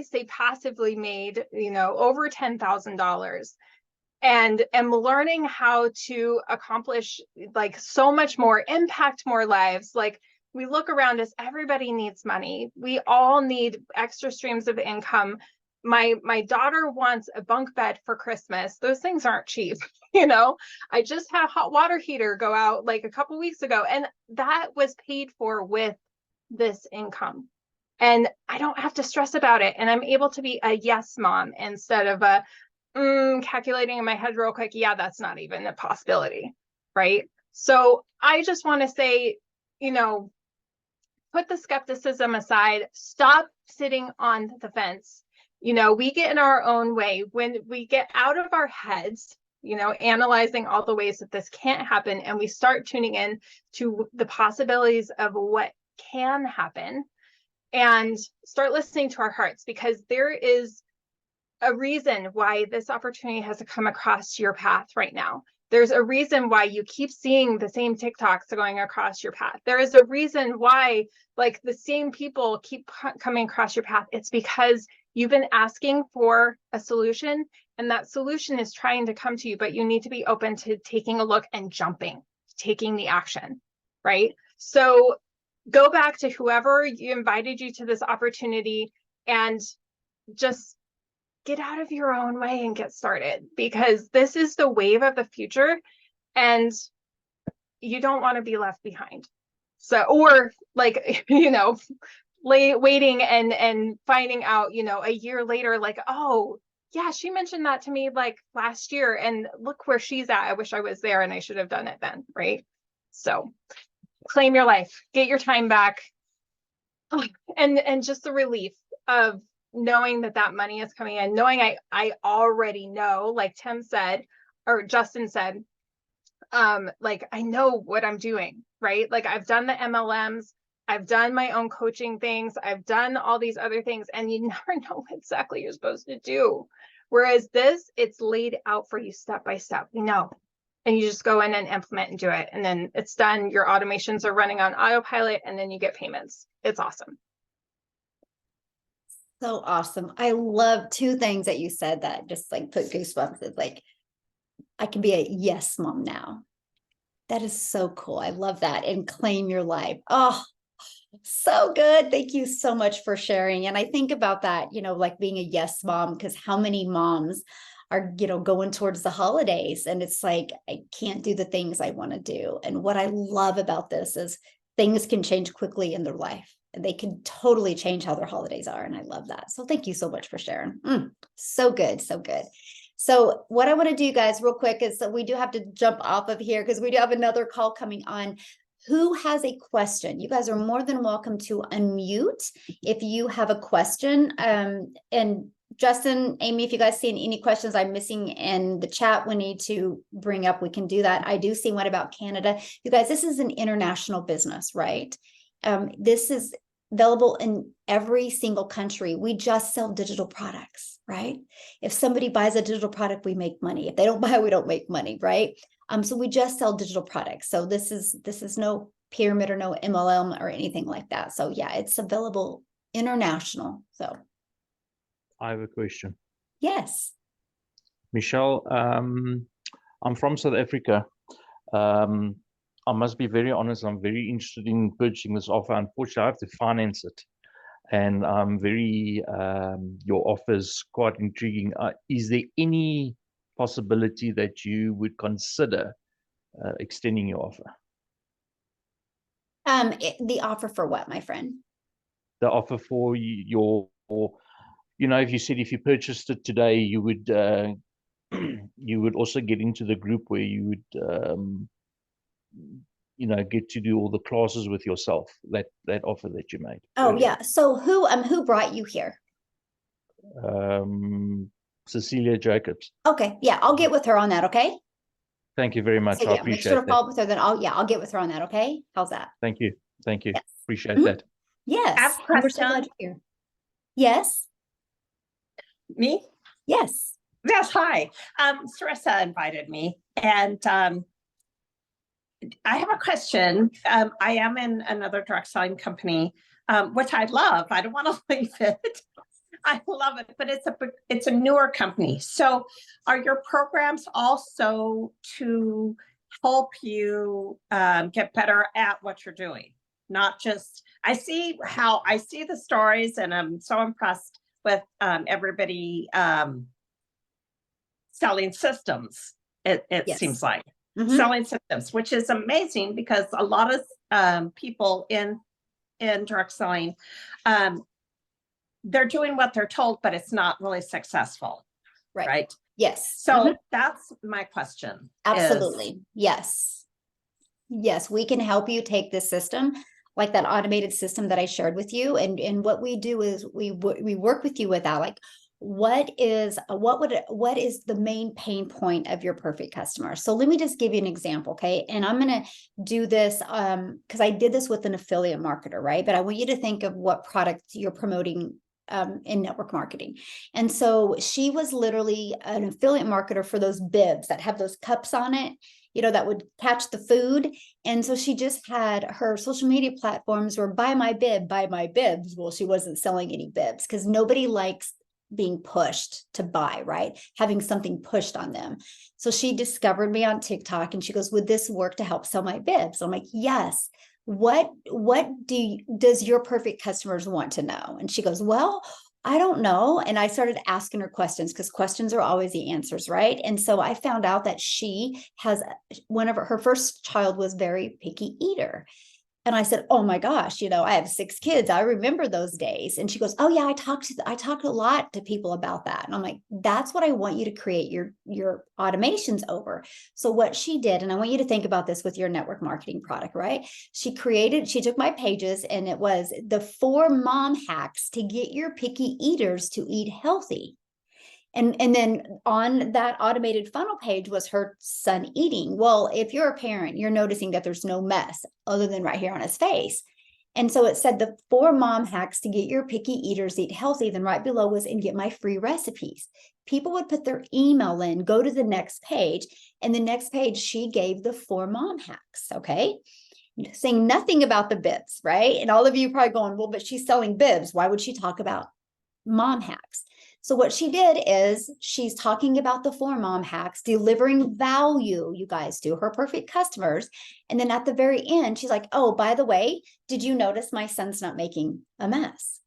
say passively made, over $10,000. And am learning how to accomplish so much more, impact more lives. We look around us, everybody needs money. We all need extra streams of income my daughter wants a bunk bed for Christmas. Those things aren't cheap. You know, I just had a hot water heater go out like a couple weeks ago, and that was paid for with this income. And I don't have to stress about it. And I'm able to be a yes mom instead of a calculating in my head real quick. Yeah, that's not even a possibility. Right. So I just want to say, you know, put the skepticism aside, stop sitting on the fence. You know, we get in our own way when we get out of our heads, you know, analyzing all the ways that this can't happen, and we start tuning in to the possibilities of what can happen, and start listening to our hearts, because there is a reason why this opportunity has come across your path right now. There's a reason why you keep seeing the same TikToks going across your path. There is a reason why like the same people keep coming across your path. It's because you've been asking for a solution, and that solution is trying to come to you, but you need to be open to taking a look and jumping, taking the action, right? So go back to whoever invited you to this opportunity and just get out of your own way and get started, because this is the wave of the future and you don't want to be left behind. So, or like, you know, waiting and finding out, you know, a year later, like, oh yeah, she mentioned that to me like last year and look where she's at. I wish I was there and I should have done it then. Right. So claim your life, get your time back. And just the relief of knowing that that money is coming in, knowing I already know, like Tim said, or Justin said, like I know what I'm doing, right? Like I've done the MLMs, I've done my own coaching things, I've done all these other things, and you never know what exactly you're supposed to do. Whereas this, it's laid out for you step by step, you know, and you just go in and implement and do it. And then it's done. Your automations are running on autopilot, and then you get payments. It's awesome. So awesome. I love two things that you said that just like put goosebumps. It's like, I can be a yes mom now. That is so cool. I love that. And claim your life. Oh, so good. Thank you so much for sharing. And I think about that, you know, like being a yes mom, because how many moms are, you know, going towards the holidays and it's like, I can't do the things I want to do. And what I love about this is things can change quickly in their life. They can totally change how their holidays are. And I love that. So thank you so much for sharing. So good. So good. So what I want to do, guys, real quick is that we do have to jump off of here because we do have another call coming on. Who has a question? You guys are more than welcome to unmute if you have a question. And Justin, Amy, if you guys see any questions I'm missing in the chat we need to bring up, we can do that. I do see one about Canada. You guys, this is an international business, right? This is available in every single country. We just sell digital products, right? If somebody buys a digital product, we make money. If they don't buy, we don't make money, right? So we just sell digital products. So this is no pyramid or no MLM or anything like that. So yeah, it's available international. So I have a question. yes. Michelle, I'm from South Africa. I must be very honest, I'm very interested in purchasing this offer. Unfortunately, I have to finance it. And I'm very, your offer is quite intriguing. Is there any possibility that you would consider extending your offer? The offer for what, my friend? The offer for your, you know, if you said if you purchased it today, you would you would also get into the group where you would you know, get to do all the classes with yourself, that offer that you made. Oh earlier. yeah. So who brought you here? Cecilia Jacobs. Okay. Yeah. I'll get with her on that. Okay. Thank you very much. So I yeah, make appreciate sure to that. follow up with her. Then I'll get with her on that. Okay. How's that? Thank you. Thank you. Yes. Appreciate Mhm. that. Yes. I have a And we're so glad question. you're here. Yes. Me? Yes. Yes, hi. Sarissa invited me, and I have a question. I am in another direct selling company, which I love. I don't want to leave it. I love it, but it's a newer company. So are your programs also to help you get better at what you're doing? Not just, I see the stories and I'm so impressed with everybody selling systems. It Yes. seems like Mhm. selling systems, which is amazing because a lot of people in direct selling, they're doing what they're told, but it's not really successful. Right. Right. Yes. So Mhm. that's my question. is- Absolutely. Yes. Yes, we can help you take this system, like that automated system that I shared with you. And what we do is we work with you with that. Like, what is the main pain point of your perfect customer? So let me just give you an example, okay? And I'm gonna do this because I did this with an affiliate marketer, right? But I want you to think of what product you're promoting in network marketing. And so she was literally an affiliate marketer for those bibs that have those cups on it, you know, that would catch the food. And so she just had her social media platforms were buy my bib, buy my bibs. Well, she wasn't selling any bibs because nobody likes being pushed to buy, right? Having something pushed on them. So she discovered me on TikTok and she goes, would this work to help sell my bibs? I'm like, yes. What does your perfect customers want to know? And she goes, well, I don't know. And I started asking her questions because questions are always the answers, right? And so I found out that she has her first child was very picky eater. And I said, oh my gosh, you know, I have 6 kids. I remember those days. And she goes, oh yeah, I talk a lot to people about that. And I'm like, that's what I want you to create your automations over. So what she did, and I want you to think about this with your network marketing product, right? She took my pages and it was the 4 mom hacks to get your picky eaters to eat healthy. And then on that automated funnel page was her son eating. Well, if you're a parent, you're noticing that there's no mess other than right here on his face. And so it said the 4 mom hacks to get your picky eaters to eat healthy. Then right below was and get my free recipes. People would put their email in, go to the next page, and the next page she gave the 4 mom hacks. Okay. Saying nothing about the bibs, right? And all of you probably going, well, but she's selling bibs. Why would she talk about mom hacks? So what she did is she's talking about the 4 mom hacks, delivering value, you guys, to her perfect customers. And then at the very end, she's like, oh, by the way, did you notice my son's not making a mess?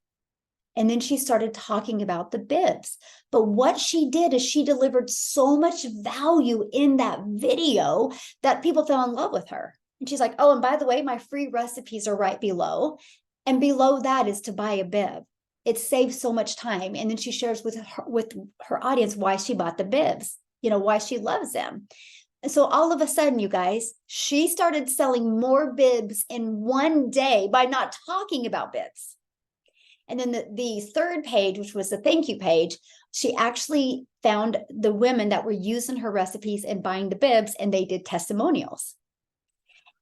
And then she started talking about the bibs. But what she did is she delivered so much value in that video that people fell in love with her. And she's like, oh, and by the way, my free recipes are right below. And below that is to buy a bib. It saves so much time. And then she shares with her audience why she bought the bibs, you know, why she loves them. And so all of a sudden, you guys, she started selling more bibs in one day by not talking about bibs. And then the third page, which was the thank you page, she actually found the women that were using her recipes and buying the bibs, and they did testimonials.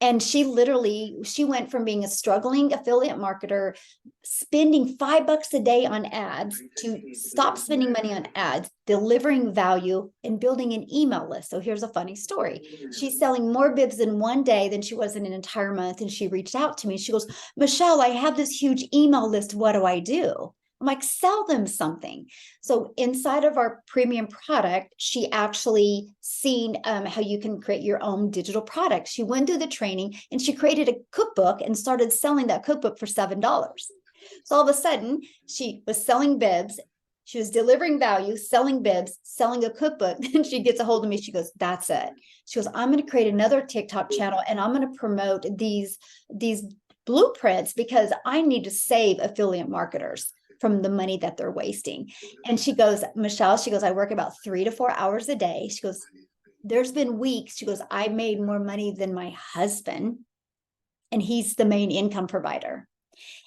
And she went from being a struggling affiliate marketer, spending $5 a day on ads, to stop spending money on ads, delivering value, and building an email list. So here's a funny story. She's selling more bibs in one day than she was in an entire month. And she reached out to me. She goes, Michelle, I have this huge email list. What do I do? I'm like, sell them something. So inside of our premium product, she actually seen how you can create your own digital product. She went through the training and she created a cookbook and started selling that cookbook for $7. So all of a sudden she was selling bibs. She was delivering value, selling bibs, selling a cookbook. Then she gets a hold of me. She goes, that's it. She goes, I'm going to create another TikTok channel and I'm going to promote these blueprints because I need to save affiliate marketers from the money that they're wasting. And she goes, Michelle, she goes, I work about 3 to 4 hours a day. She goes, there's been weeks, she goes, I made more money than my husband, and he's the main income provider.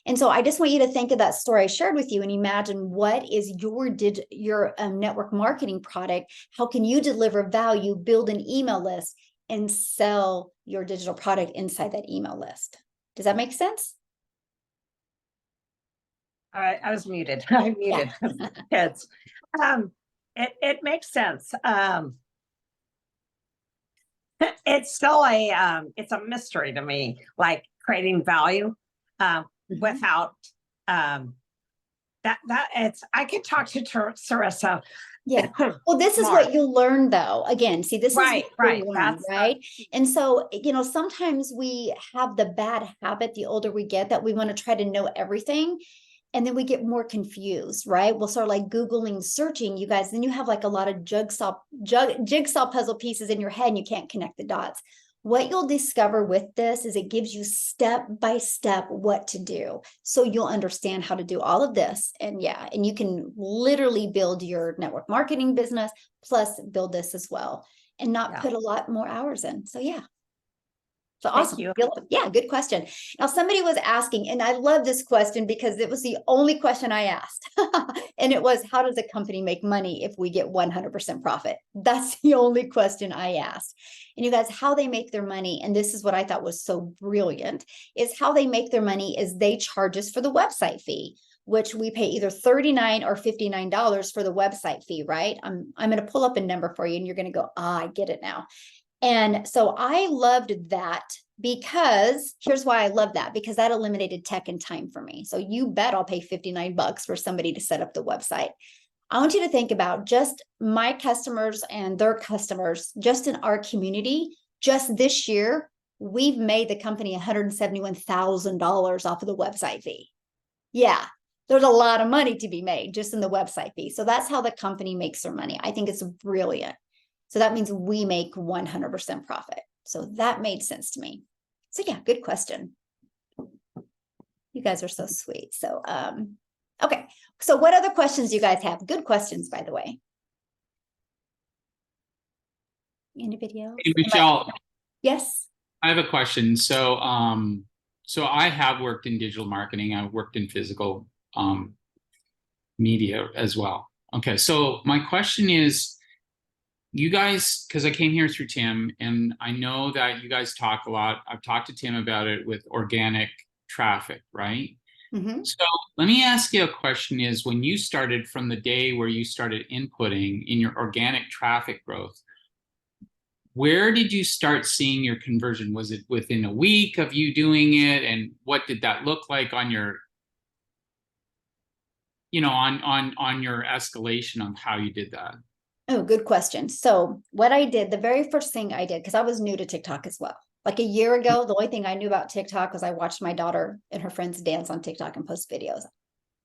And so I just want you to think of that story I shared with you and imagine what is your network marketing product. How can you deliver value, build an email list, and sell your digital product inside that email list? Does that make sense? I was muted. I muted kids. It makes sense. It's still it's a mystery to me, like creating value without that it's. I could talk to Sarissa. Yeah. Well, this is what you learn though. Again, see, this is right. That's right. And so, you know, sometimes we have the bad habit the older we get that we want to try to know everything. And then we get more confused, right? We'll start like Googling, searching, you guys, then you have like a lot of jigsaw puzzle pieces in your head and you can't connect the dots. What you'll discover with this is it gives you step by step what to do. So you'll understand how to do all of this. And yeah, and you can literally build your network marketing business, plus build this as well, and not put a lot more hours in. So yeah. So awesome. you. Yeah, good question. Now, somebody was asking, and I love this question because it was the only question I asked. And it was, how does a company make money if we get 100% profit? That's the only question I asked. And you guys, how they make their money, and this is what I thought was so brilliant, is how they make their money is they charge us for the website fee, which we pay either $39 or $59 for the website fee, right? I'm going to pull up a number for you and you're going to go, I get it now. And so I loved that because here's why I love that, because that eliminated tech and time for me. So you bet I'll pay $59 for somebody to set up the website. I want you to think about just my customers and their customers, just in our community. Just this year, we've made the company $171,000 off of the website fee. Yeah, there's a lot of money to be made just in the website fee. So that's how the company makes their money. I think it's brilliant. So that means we make 100% profit. So that made sense to me. So yeah, good question. You guys are so sweet. So, okay. So what other questions do you guys have? Good questions, by the way. Any video? Hey, Michelle, Yes. I have a question. So I have worked in digital marketing. I've worked in physical media as well. Okay, so my question is, you guys, because I came here through Tim, and I know that you guys talk a lot. I've talked to Tim about it with organic traffic, right? Mm-hmm. So let me ask you a question is, when you started, from the day where you started inputting in your organic traffic growth, where did you start seeing your conversion? Was it within a week of you doing it? And what did that look like on your, on your escalation of how you did that? Oh, good question. So what I did, the very first thing I did, because I was new to TikTok as well. Like a year ago, the only thing I knew about TikTok was I watched my daughter and her friends dance on TikTok and post videos.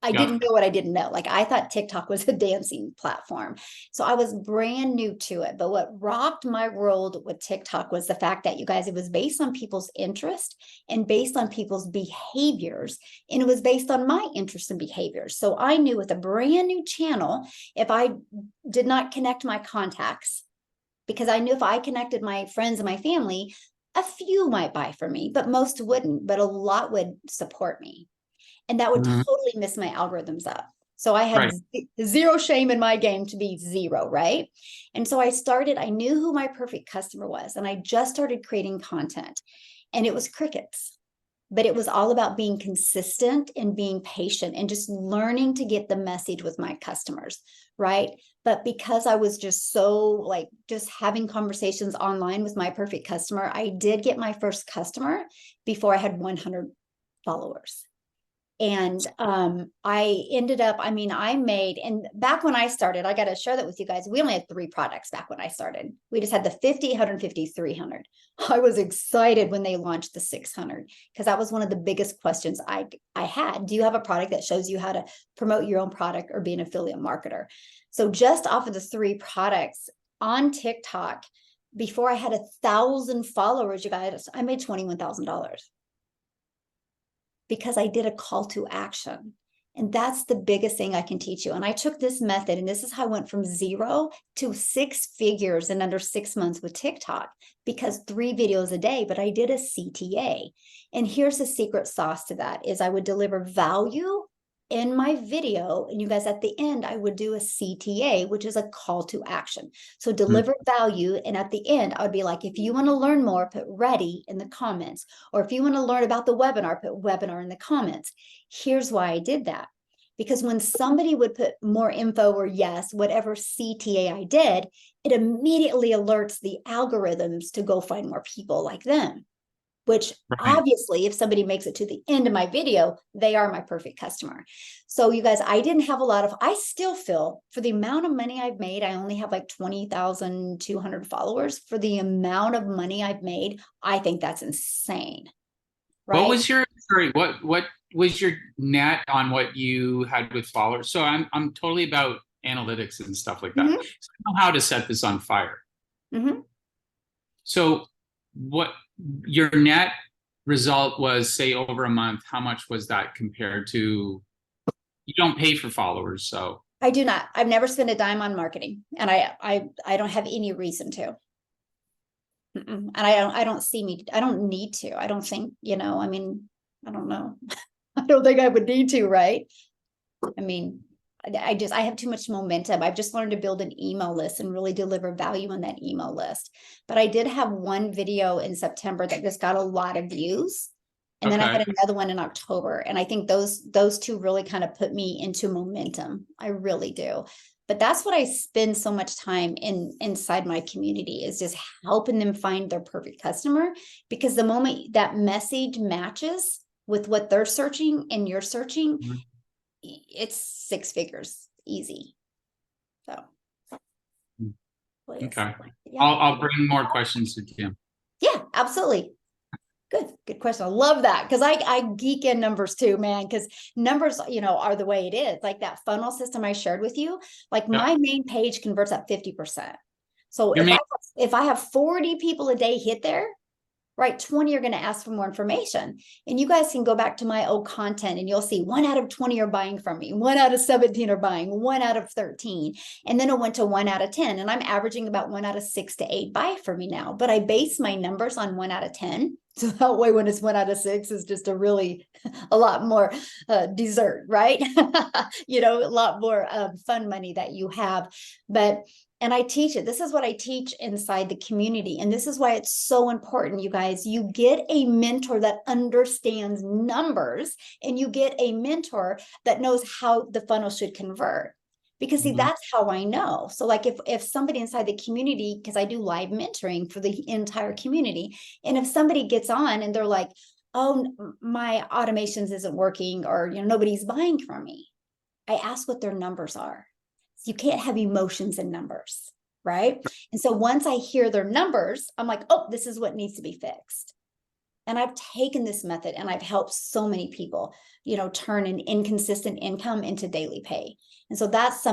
I didn't know what I didn't know. Like I thought TikTok was a dancing platform. So I was brand new to it. But what rocked my world with TikTok was the fact that, you guys, it was based on people's interest and based on people's behaviors. And it was based on my interest and behaviors. So I knew with a brand new channel, if I did not connect my contacts, because I knew if I connected my friends and my family, a few might buy from me, but most wouldn't, but a lot would support me. And that would totally mess my algorithms up. So I had zero shame in my game to be zero, right? And so I knew who my perfect customer was, and I just started creating content, and it was crickets. But it was all about being consistent and being patient and just learning to get the message with my customers, right? But because I was just so just having conversations online with my perfect customer, I did get my first customer before I had 100 followers. And I ended up, I made, and back when I started, I got to share that with you guys. We only had 3 products back when I started. We just had the 50, 150, 300. I was excited when they launched the 600, because that was one of the biggest questions I had. Do you have a product that shows you how to promote your own product or be an affiliate marketer? So just off of the 3 products on TikTok, before I had 1,000 followers, you guys, I made $21,000. Because I did a call to action. And that's the biggest thing I can teach you. And I took this method, and this is how I went from 0 to 6 figures in under 6 months with TikTok, because 3 videos a day, but I did a CTA. And here's the secret sauce to that is I would deliver value in my video, and you guys, at the end, I would do a CTA, which is a call to action. So deliver value, and at the end, I would be like, if you want to learn more, put ready in the comments. Or if you want to learn about the webinar, put webinar in the comments. Here's why I did that. Because when somebody would put more info or yes, whatever CTA I did, it immediately alerts the algorithms to go find more people like them. Which obviously, if somebody makes it to the end of my video, they are my perfect customer. So you guys, I didn't have I still feel, for the amount of money I've made, I only have like 20,200 followers. For the amount of money I've made, I think that's insane. What right? was your, sorry, what was your net on what you had with followers? So I'm totally about analytics and stuff like that. Mhm. So I know how to set this on fire. Mhm. So what your net result was, say over a month, how much was that compared to, you don't pay for followers, so. I do not. I've never spent a dime on marketing, and I don't have any reason to. And I don't see me. I don't need to. I don't think, I mean, I don't know. I don't think I would need to, right? I mean, I have too much momentum. I've just learned to build an email list and really deliver value on that email list. But I did have one video in September that just got a lot of views. And then I had Okay. another one in October. And I think those two really kind of put me into momentum. I really do. But that's what I spend so much time inside my community, is just helping them find their perfect customer. Because the moment that message matches with what they're searching and you're searching, Mhm. it's 6 figures easy. So Okay. yeah. I'll bring more questions to Tim. Yeah, absolutely. Good question. I love that, because I geek in numbers too, man, because numbers, are the way it is. Like that funnel system I shared with you, like Yeah. my main page converts at 50%. So Your if I have 40 people a day hit there, right, 20 are going to ask for more information. And you guys can go back to my old content and you'll see 1 out of 20 are buying from me, 1 out of 17 are buying, 1 out of 13. And then it went to 1 out of 10. And I'm averaging about 1 out of 6 to 8 buy for me now. But I base my numbers on 1 out of 10. So that way, when it's 1 out of 6, is just a lot more dessert, right? A lot more fun money that you have. And I teach it. This is what I teach inside the community. And this is why it's so important, you guys. You get a mentor that understands numbers, and you get a mentor that knows how the funnel should convert. Because see, that's how I know. So like if somebody inside the community, because I do live mentoring for the entire community, and if somebody gets on and they're like, oh, my automations isn't working, or nobody's buying from me, I ask what their numbers are. You can't have emotions in numbers, right? And so once I hear their numbers, I'm like, oh, this is what needs to be fixed. And I've taken this method and I've helped so many people, turn an inconsistent income into daily pay. And so that's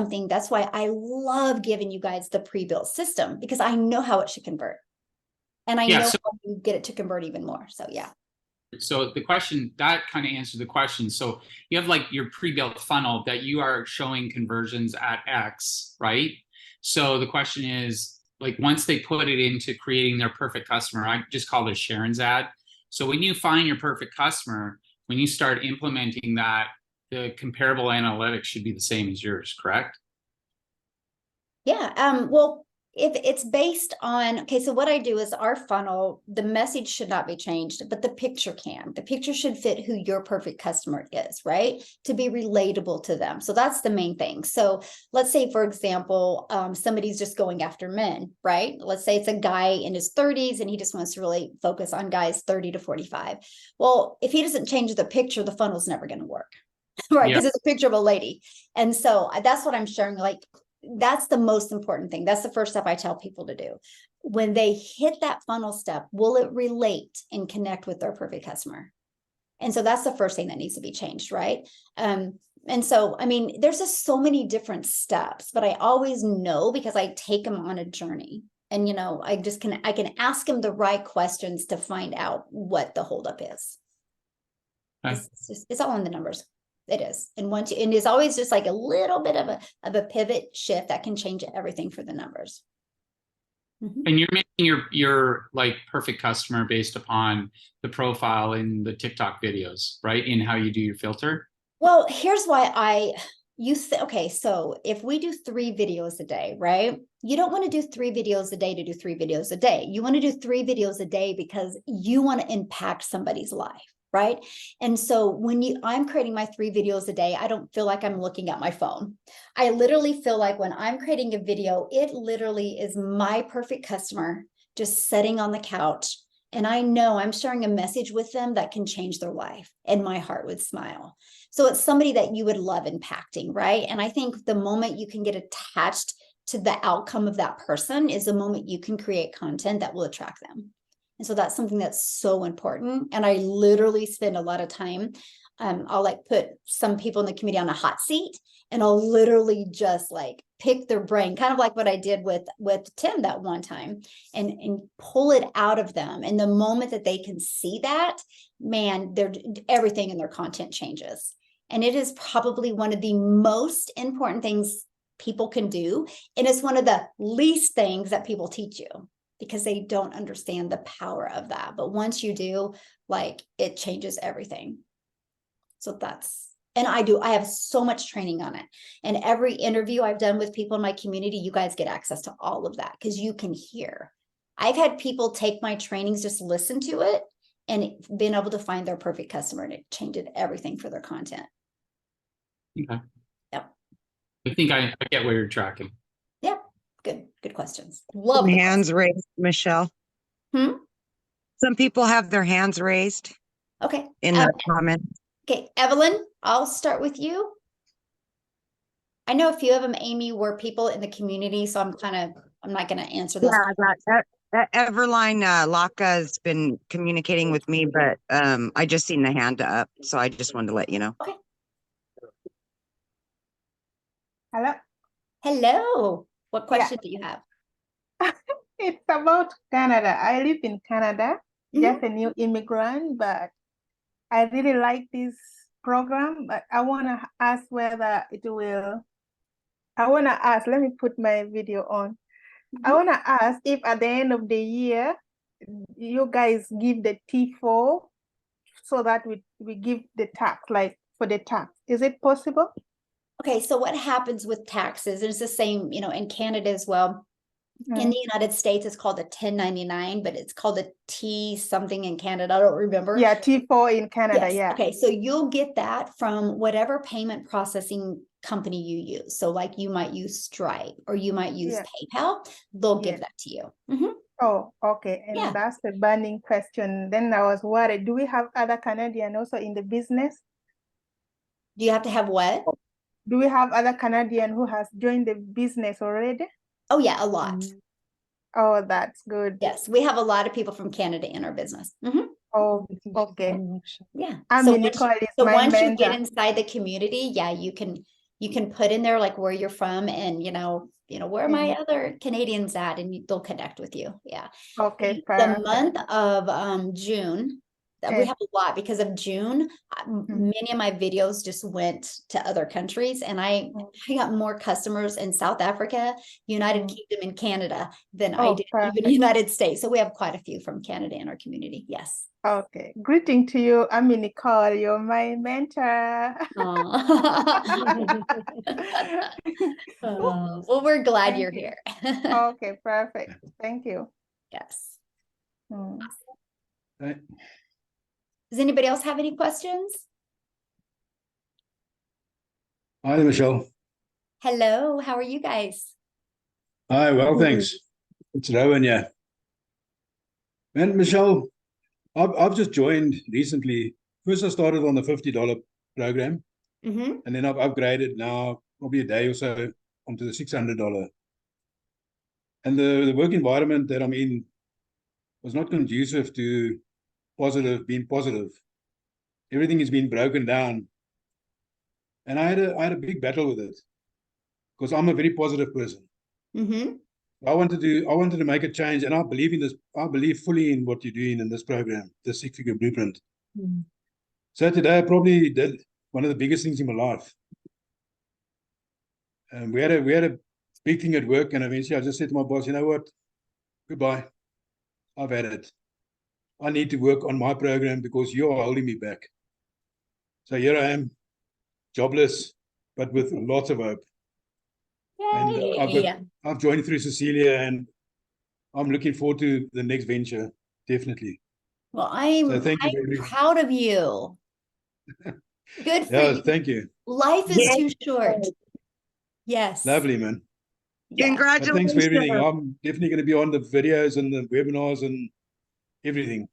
why I love giving you guys the pre-built system, because I know how it should convert. And I know how to get it to convert even more. So yeah. So the question, that kind of answered the question. So you have like your pre-built funnel that you are showing conversions at X, right? So the question is, like, once they put it into creating their perfect customer, I just call it Sharon's ad. So when you find your perfect customer, when you start implementing that, the comparable analytics should be the same as yours, correct? Yeah. Well, if it's based on, okay, so what I do is our funnel, the message should not be changed, but the picture can. The picture should fit who your perfect customer is, right? To be relatable to them. So that's the main thing. So let's say, for example, somebody's just going after men, right? Let's say it's a guy in his 30s and he just wants to really focus on guys 30 to 45. Well, if he doesn't change the picture, the funnel's never going to work, right? Because it's a picture of a lady. And so that's what I'm sharing. Like, that's the most important thing. That's the first step I tell people to do. When they hit that funnel step, will it relate and connect with their perfect customer? And so that's the first thing that needs to be changed, right? And so, I mean, there's just so many different steps, but I always know, because I take them on a journey. And, I can ask them the right questions to find out what the holdup is. Okay. It's all in the numbers. It is. And it's always just like a little bit of a pivot shift that can change everything for the numbers. And you're making your like perfect customer based upon the profile in the TikTok videos, right? In how you do your filter. Well, here's why okay, so if we do 3 videos a day, right? You don't want to do 3 videos a day to do 3 videos a day. You want to do 3 videos a day because you want to impact somebody's life. Right. And so when I'm creating my 3 videos a day, I don't feel like I'm looking at my phone. I literally feel like when I'm creating a video, it literally is my perfect customer just sitting on the couch. And I know I'm sharing a message with them that can change their life, and my heart would smile. So it's somebody that you would love impacting. Right. And I think the moment you can get attached to the outcome of that person is the moment you can create content that will attract them. And so that's something that's so important. And I literally spend a lot of time. I'll like put some people in the community on a hot seat, and I'll literally just like pick their brain, kind of like what I did with Tim that one time, and pull it out of them. And the moment that they can see that, man, everything in their content changes. And it is probably one of the most important things people can do. And it's one of the least things that people teach you, because they don't understand the power of that. But once you do, like, it changes everything. So I have so much training on it. And every interview I've done with people in my community, you guys get access to all of that because you can hear. I've had people take my trainings, just listen to it, and been able to find their perfect customer, and it changed everything for their content. Okay. Yep. I think I get where you're tracking. Yep. Good questions. Love Some the hands raised, Michelle. Some people have their hands raised Okay. in the comments. Okay, Evelyn, I'll start with you. I know a few of them, Amy, were people in the community, so I'm not going to answer those. Yeah, that Everline Laka has been communicating with me, but I just seen the hand up, so I just wanted to let you know. Okay. Hello. Hello. What question do you have? It's about Canada. I live in Canada, just a new immigrant, but I really like this program, but I want to ask whether it will. Let me put my video on. I want to ask if at the end of the year, you guys give the T4 so that we give the tax, like for the tax. Is it possible? Okay, so what happens with taxes? It's the same, in Canada as well. In the United States, it's called a 1099, but it's called a T something in Canada. I don't remember. Yeah, T4 in Canada, Yes. yeah. Okay, so you'll get that from whatever payment processing company you use. So like you might use Stripe or you might use PayPal. They'll give that to you. Oh, okay. And that's the burning question. Then I was worried, do we have other Canadian also in the business? Do you have to have what? Do we have other Canadian who has joined the business already? Oh yeah, a lot. Oh, that's good. Yes, we have a lot of people from Canada in our business. Oh, okay. Yeah. So once you get inside the community, yeah, you can put in there like where you're from and where are my other Canadians at, and they'll connect with you. Yeah. Okay. The month of June, we have a lot because of June. Many of my videos just went to other countries, and I got more customers in South Africa, United Kingdom, and Canada than I did even the United States. So we have quite a few from Canada in our community. Yes. Okay. Greeting to you. I'm Nicole. You're my mentor. Well, we're glad you're here. Okay, perfect. Thank you. Yes. Right. Does anybody else have any questions? Hi, Michelle. Hello, how are you guys? Hi, well, thanks. It's Rowan, yeah. And Michelle, I've just joined recently. First, I started on the $50 program, and then I've upgraded now, probably a day or so, onto the $600. And the work environment that I'm in was not conducive to being positive. Everything has been broken down. And I had a big battle with it because I'm a very positive person. I wanted to make a change, and I believe in this. I believe fully in what you're doing in this program, the six-figure blueprint. So today I probably did one of the biggest things in my life. We had a big thing at work, and eventually I just said to my boss, you know what? Goodbye. I've had it. I need to work on my program because you're holding me back. So here I am, jobless, but with lots of hope. Yay. And I've joined through Cecilia, and I'm looking forward to the next venture, definitely. Well, I'm proud of you. Good for you. Thank you. Life is too short. Yes. Lovely, man. Congratulations. Thanks for everything. I'm definitely going to be on the videos and the webinars and everything.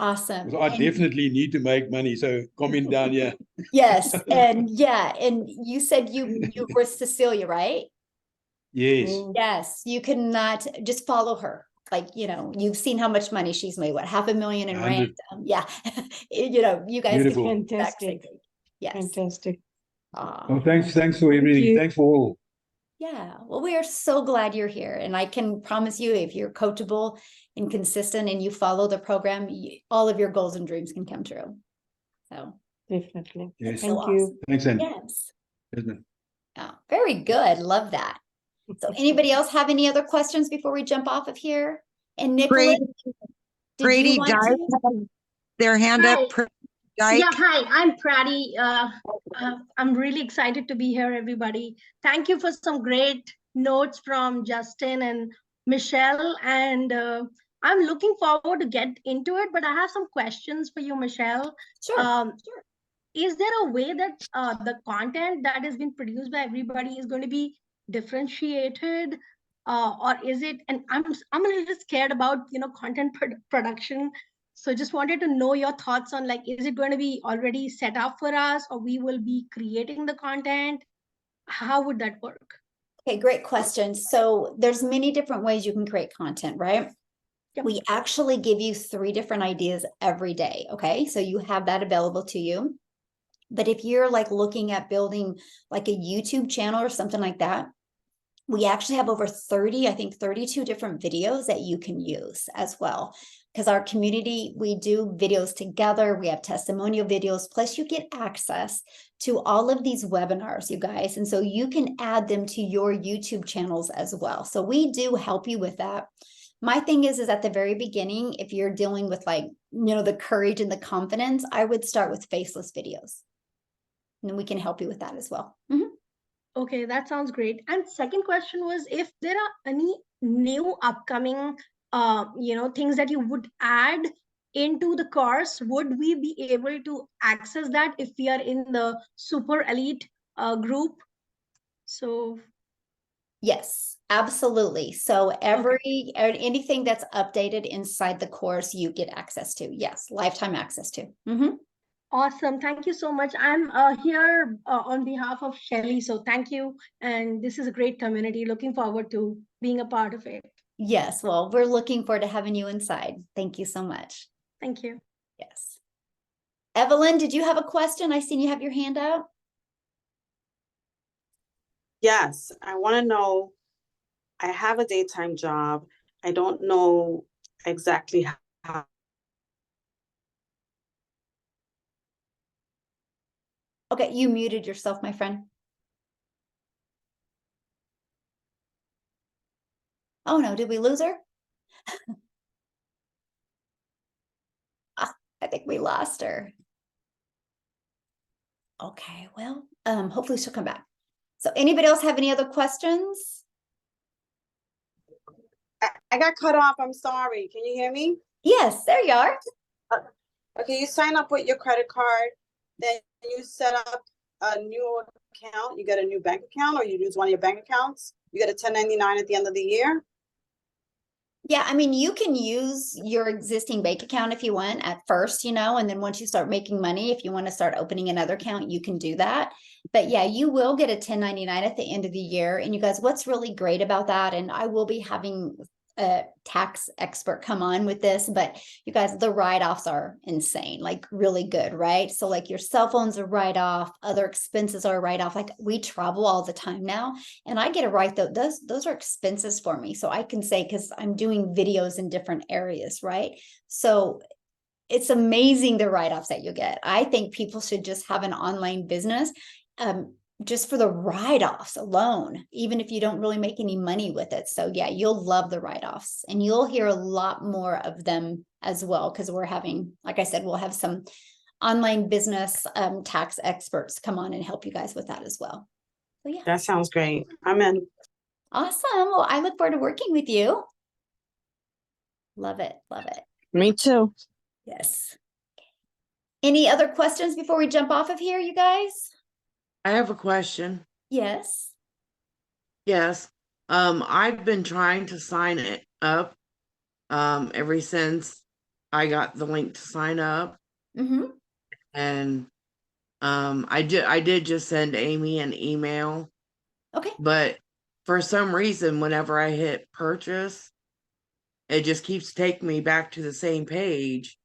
Awesome. I definitely need to make money, so comment down here. Yes, and you said you were Cecilia, right? Yes. Yes, you cannot just follow her. like, you've seen how much money she's made, what, 500,000 in rent? 100. Yeah. You guys Beautiful. can do the exact same Fantastic. thing. Yes. Fantastic. Oh, thanks for everything. you. Thanks for all. Yeah, well, we are so glad you're here. And I can promise you, if you're coachable and consistent and you follow the program, all of your goals and dreams can come true. So Definitely. Yes. Thank so you. awesome. Thanks, Andy. Yes. Isn't it? Oh, very good. Love that. So anybody else have any other questions before we jump off of here? And Nicholas, did Brady you want Dice to? have their hand up. Yeah, hi, I'm Prati. I'm really excited to be here, everybody. Thank you for some great notes from Justin and Michelle. And I'm looking forward to get into it, but I have some questions for you, Michelle. Sure. Is there a way that the content that has been produced by everybody is going to be differentiated? Or is it, and I'm a little bit scared about, content production. So just wanted to know your thoughts on, like, is it going to be already set up for us, or we will be creating the content? How would that work? Okay, great question. So there's many different ways you can create content, right? Yep. We actually give you 3 different ideas every day. Okay, so you have that available to you. But if you're like looking at building like a YouTube channel or something like that, we actually have over 30, I think 32 different videos that you can use as well. Because our community, we do videos together. We have testimonial videos, plus you get access to all of these webinars, you guys. And so you can add them to your YouTube channels as well. So we do help you with that. My thing is at the very beginning, if you're dealing with like, the courage and the confidence, I would start with faceless videos. And we can help you with that as well. Mm-hmm. Okay, that sounds great. And second question was, if there are any new upcoming, things that you would add into the course, would we be able to access that if we are in the super elite group? So Yes, absolutely. So anything that's updated inside the course, you get access to. Yes, lifetime access to. Mm-hmm. Awesome. Thank you so much. I'm here on behalf of Shelly. So thank you. And this is a great community. Looking forward to being a part of it. Yes. Well, we're looking forward to having you inside. Thank you so much. Thank you. Yes. Evelyn, did you have a question? I seen you have your hand up. Yes, I want to know, I have a daytime job. I don't know exactly how. Okay, you muted yourself, my friend. Oh no, did we lose her? I think we lost her. Okay, well, hopefully she'll come back. So anybody else have any other questions? I got cut off. I'm sorry. Can you hear me? Yes, there you are. Okay, you sign up with your credit card, then you set up a new account. You get a new bank account, or you use one of your bank accounts. You get a 1099 at the end of the year. Yeah, I mean, you can use your existing bank account if you want at first, and then once you start making money, if you want to start opening another account, you can do that. But yeah, you will get a 1099 at the end of the year. And you guys, what's really great about that, and I will be having a tax expert come on with this, but you guys, the write-offs are insane, like really good, right? So like your cell phone's a write-off, other expenses are a write-off. Like we travel all the time now, and I get to write those are expenses for me. So I can say, because I'm doing videos in different areas, right? So it's amazing the write-offs that you get. I think people should just have an online business. Just for the write-offs alone, even if you don't really make any money with it. So yeah, you'll love the write-offs, and you'll hear a lot more of them as well, because we're having, like I said, we'll have some online business tax experts come on and help you guys with that as well. So yeah. That sounds great. I'm in. Awesome. Well, I look forward to working with you. Love it. Love it. Me too. Yes. Any other questions before we jump off of here, you guys? I have a question. Yes. Yes. I've been trying to sign it up ever since I got the link to sign up. Mm-hmm. And I did just send Amy an email. Okay. But for some reason, whenever I hit purchase, it just keeps taking me back to the same page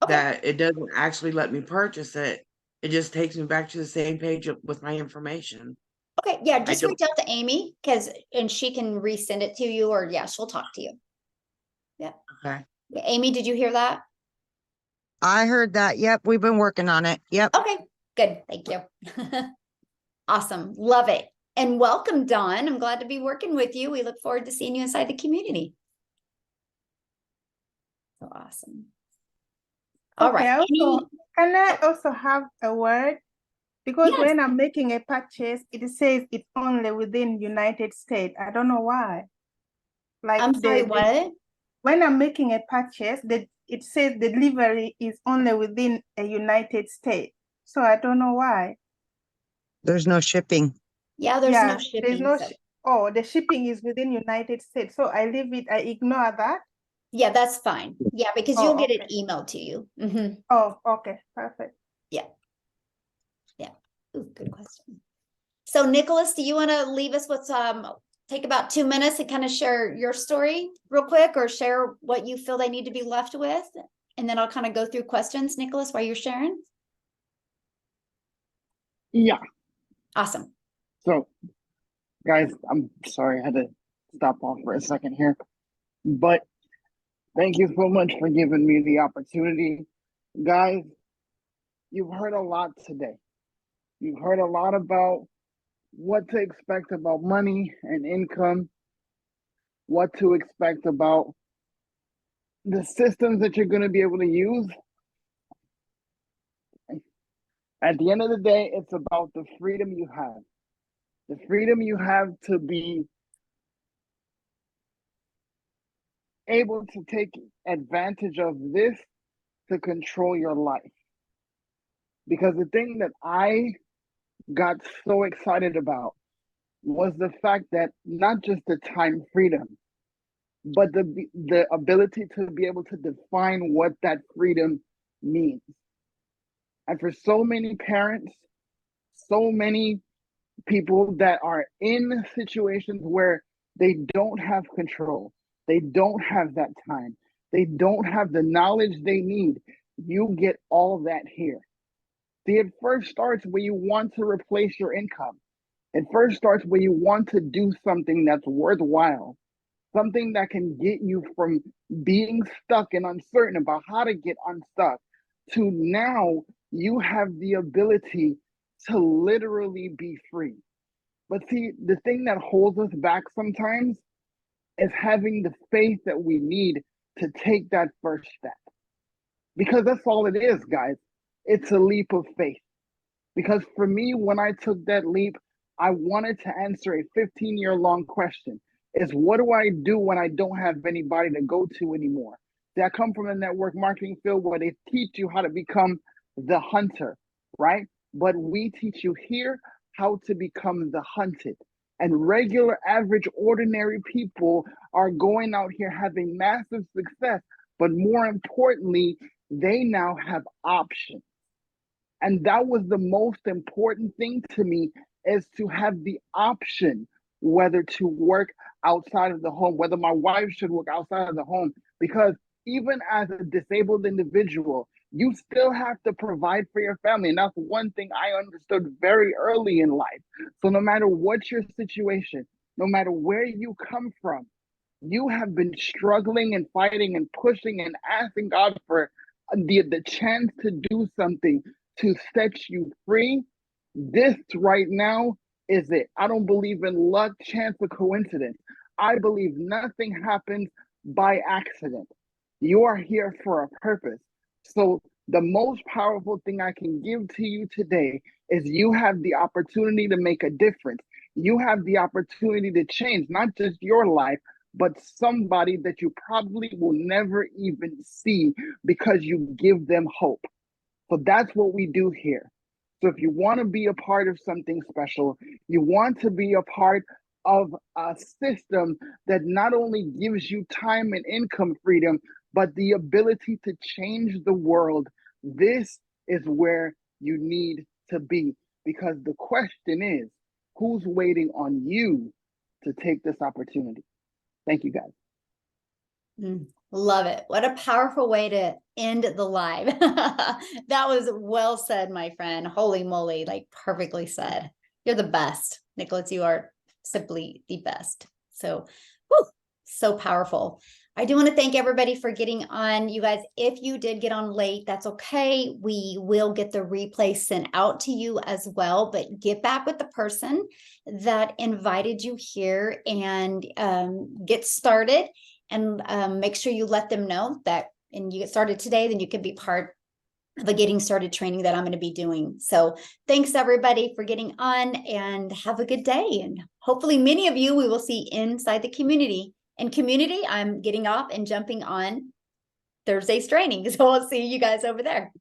Okay. that it doesn't actually let me purchase it. It just takes me back to the same page with my information. Okay, yeah, just don't- reach out to Amy and she can resend it to you, or yeah, she'll talk to you. Yeah. Okay. Amy, did you hear that? I heard that. Yep, we've been working on it. Yep. Okay, good. Thank you. Awesome. Love it. And welcome, Dawn. I'm glad to be working with you. We look forward to seeing you inside the community. So awesome. All Okay, right. also, can I also have a word? Because Yes. when I'm making a purchase, it says it's only within United States. I don't know why. Like I'm sorry, what? When I'm making a purchase, it says delivery is only within a United States. So I don't know why. There's no shipping. Yeah, there's no shipping. There's no, so- oh, the shipping is within United States. So I leave it, I ignore that. Yeah, that's fine. Yeah, because Oh, you'll get it okay. emailed to you. Mhm. Oh, okay, perfect. Yeah. Yeah. Ooh, good question. So Nicholas, do you want to leave us with take about 2 minutes and kind of share your story real quick, or share what you feel they need to be left with? And then I'll kind of go through questions, Nicholas, while you're sharing. Yeah. Awesome. So, guys, I'm sorry I had to stop off for a second here, but thank you so much for giving me the opportunity. Guys, you've heard a lot today. You've heard a lot about what to expect about money and income, what to expect about the systems that you're going to be able to use. At the end of the day, it's about the freedom you have. The freedom you have to be able to take advantage of this to control your life. Because the thing that I got so excited about was the fact that not just the time freedom, but the ability to be able to define what that freedom means. And for so many parents, so many people that are in situations where they don't have control, they don't have that time, they don't have the knowledge they need, you get all that here. See, it first starts when you want to replace your income. It first starts when you want to do something that's worthwhile, something that can get you from being stuck and uncertain about how to get unstuck to now you have the ability to literally be free. But see, the thing that holds us back sometimes is having the faith that we need to take that first step. Because that's all it is, guys. It's a leap of faith. Because for me, when I took that leap, I wanted to answer a 15-year-long question. Is what do I do when I don't have anybody to go to anymore? See, I come from the network marketing field where they teach you how to become the hunter, right? But we teach you here how to become the hunted. And regular, average, ordinary people are going out here having massive success. But more importantly, they now have options. And that was the most important thing to me, is to have the option whether to work outside of the home, whether my wife should work outside of the home. Because even as a disabled individual, you still have to provide for your family. And that's one thing I understood very early in life. So no matter what your situation, no matter where you come from, you have been struggling and fighting and pushing and asking God for the chance to do something to set you free. This right now is it. I don't believe in luck, chance, or coincidence. I believe nothing happens by accident. You are here for a purpose. So the most powerful thing I can give to you today is you have the opportunity to make a difference. You have the opportunity to change not just your life, but somebody that you probably will never even see because you give them hope. So that's what we do here. So if you want to be a part of something special, you want to be a part of a system that not only gives you time and income freedom, but the ability to change the world, this is where you need to be. Because the question is, who's waiting on you to take this opportunity? Thank you, guys. Love it. What a powerful way to end the live. That was well said, my friend. Holy moly, like perfectly said. You're the best, Nicholas. You are simply the best. So, whew, so powerful. I do want to thank everybody for getting on. You guys, if you did get on late, that's okay. We will get the replay sent out to you as well, but get back with the person that invited you here and get started. And make sure you let them know that, and you get started today, then you can be part of a getting started training that I'm going to be doing. So thanks everybody for getting on, and have a good day. And hopefully many of you we will see inside the community. In community, I'm getting off and jumping on Thursday's training. So I'll see you guys over there.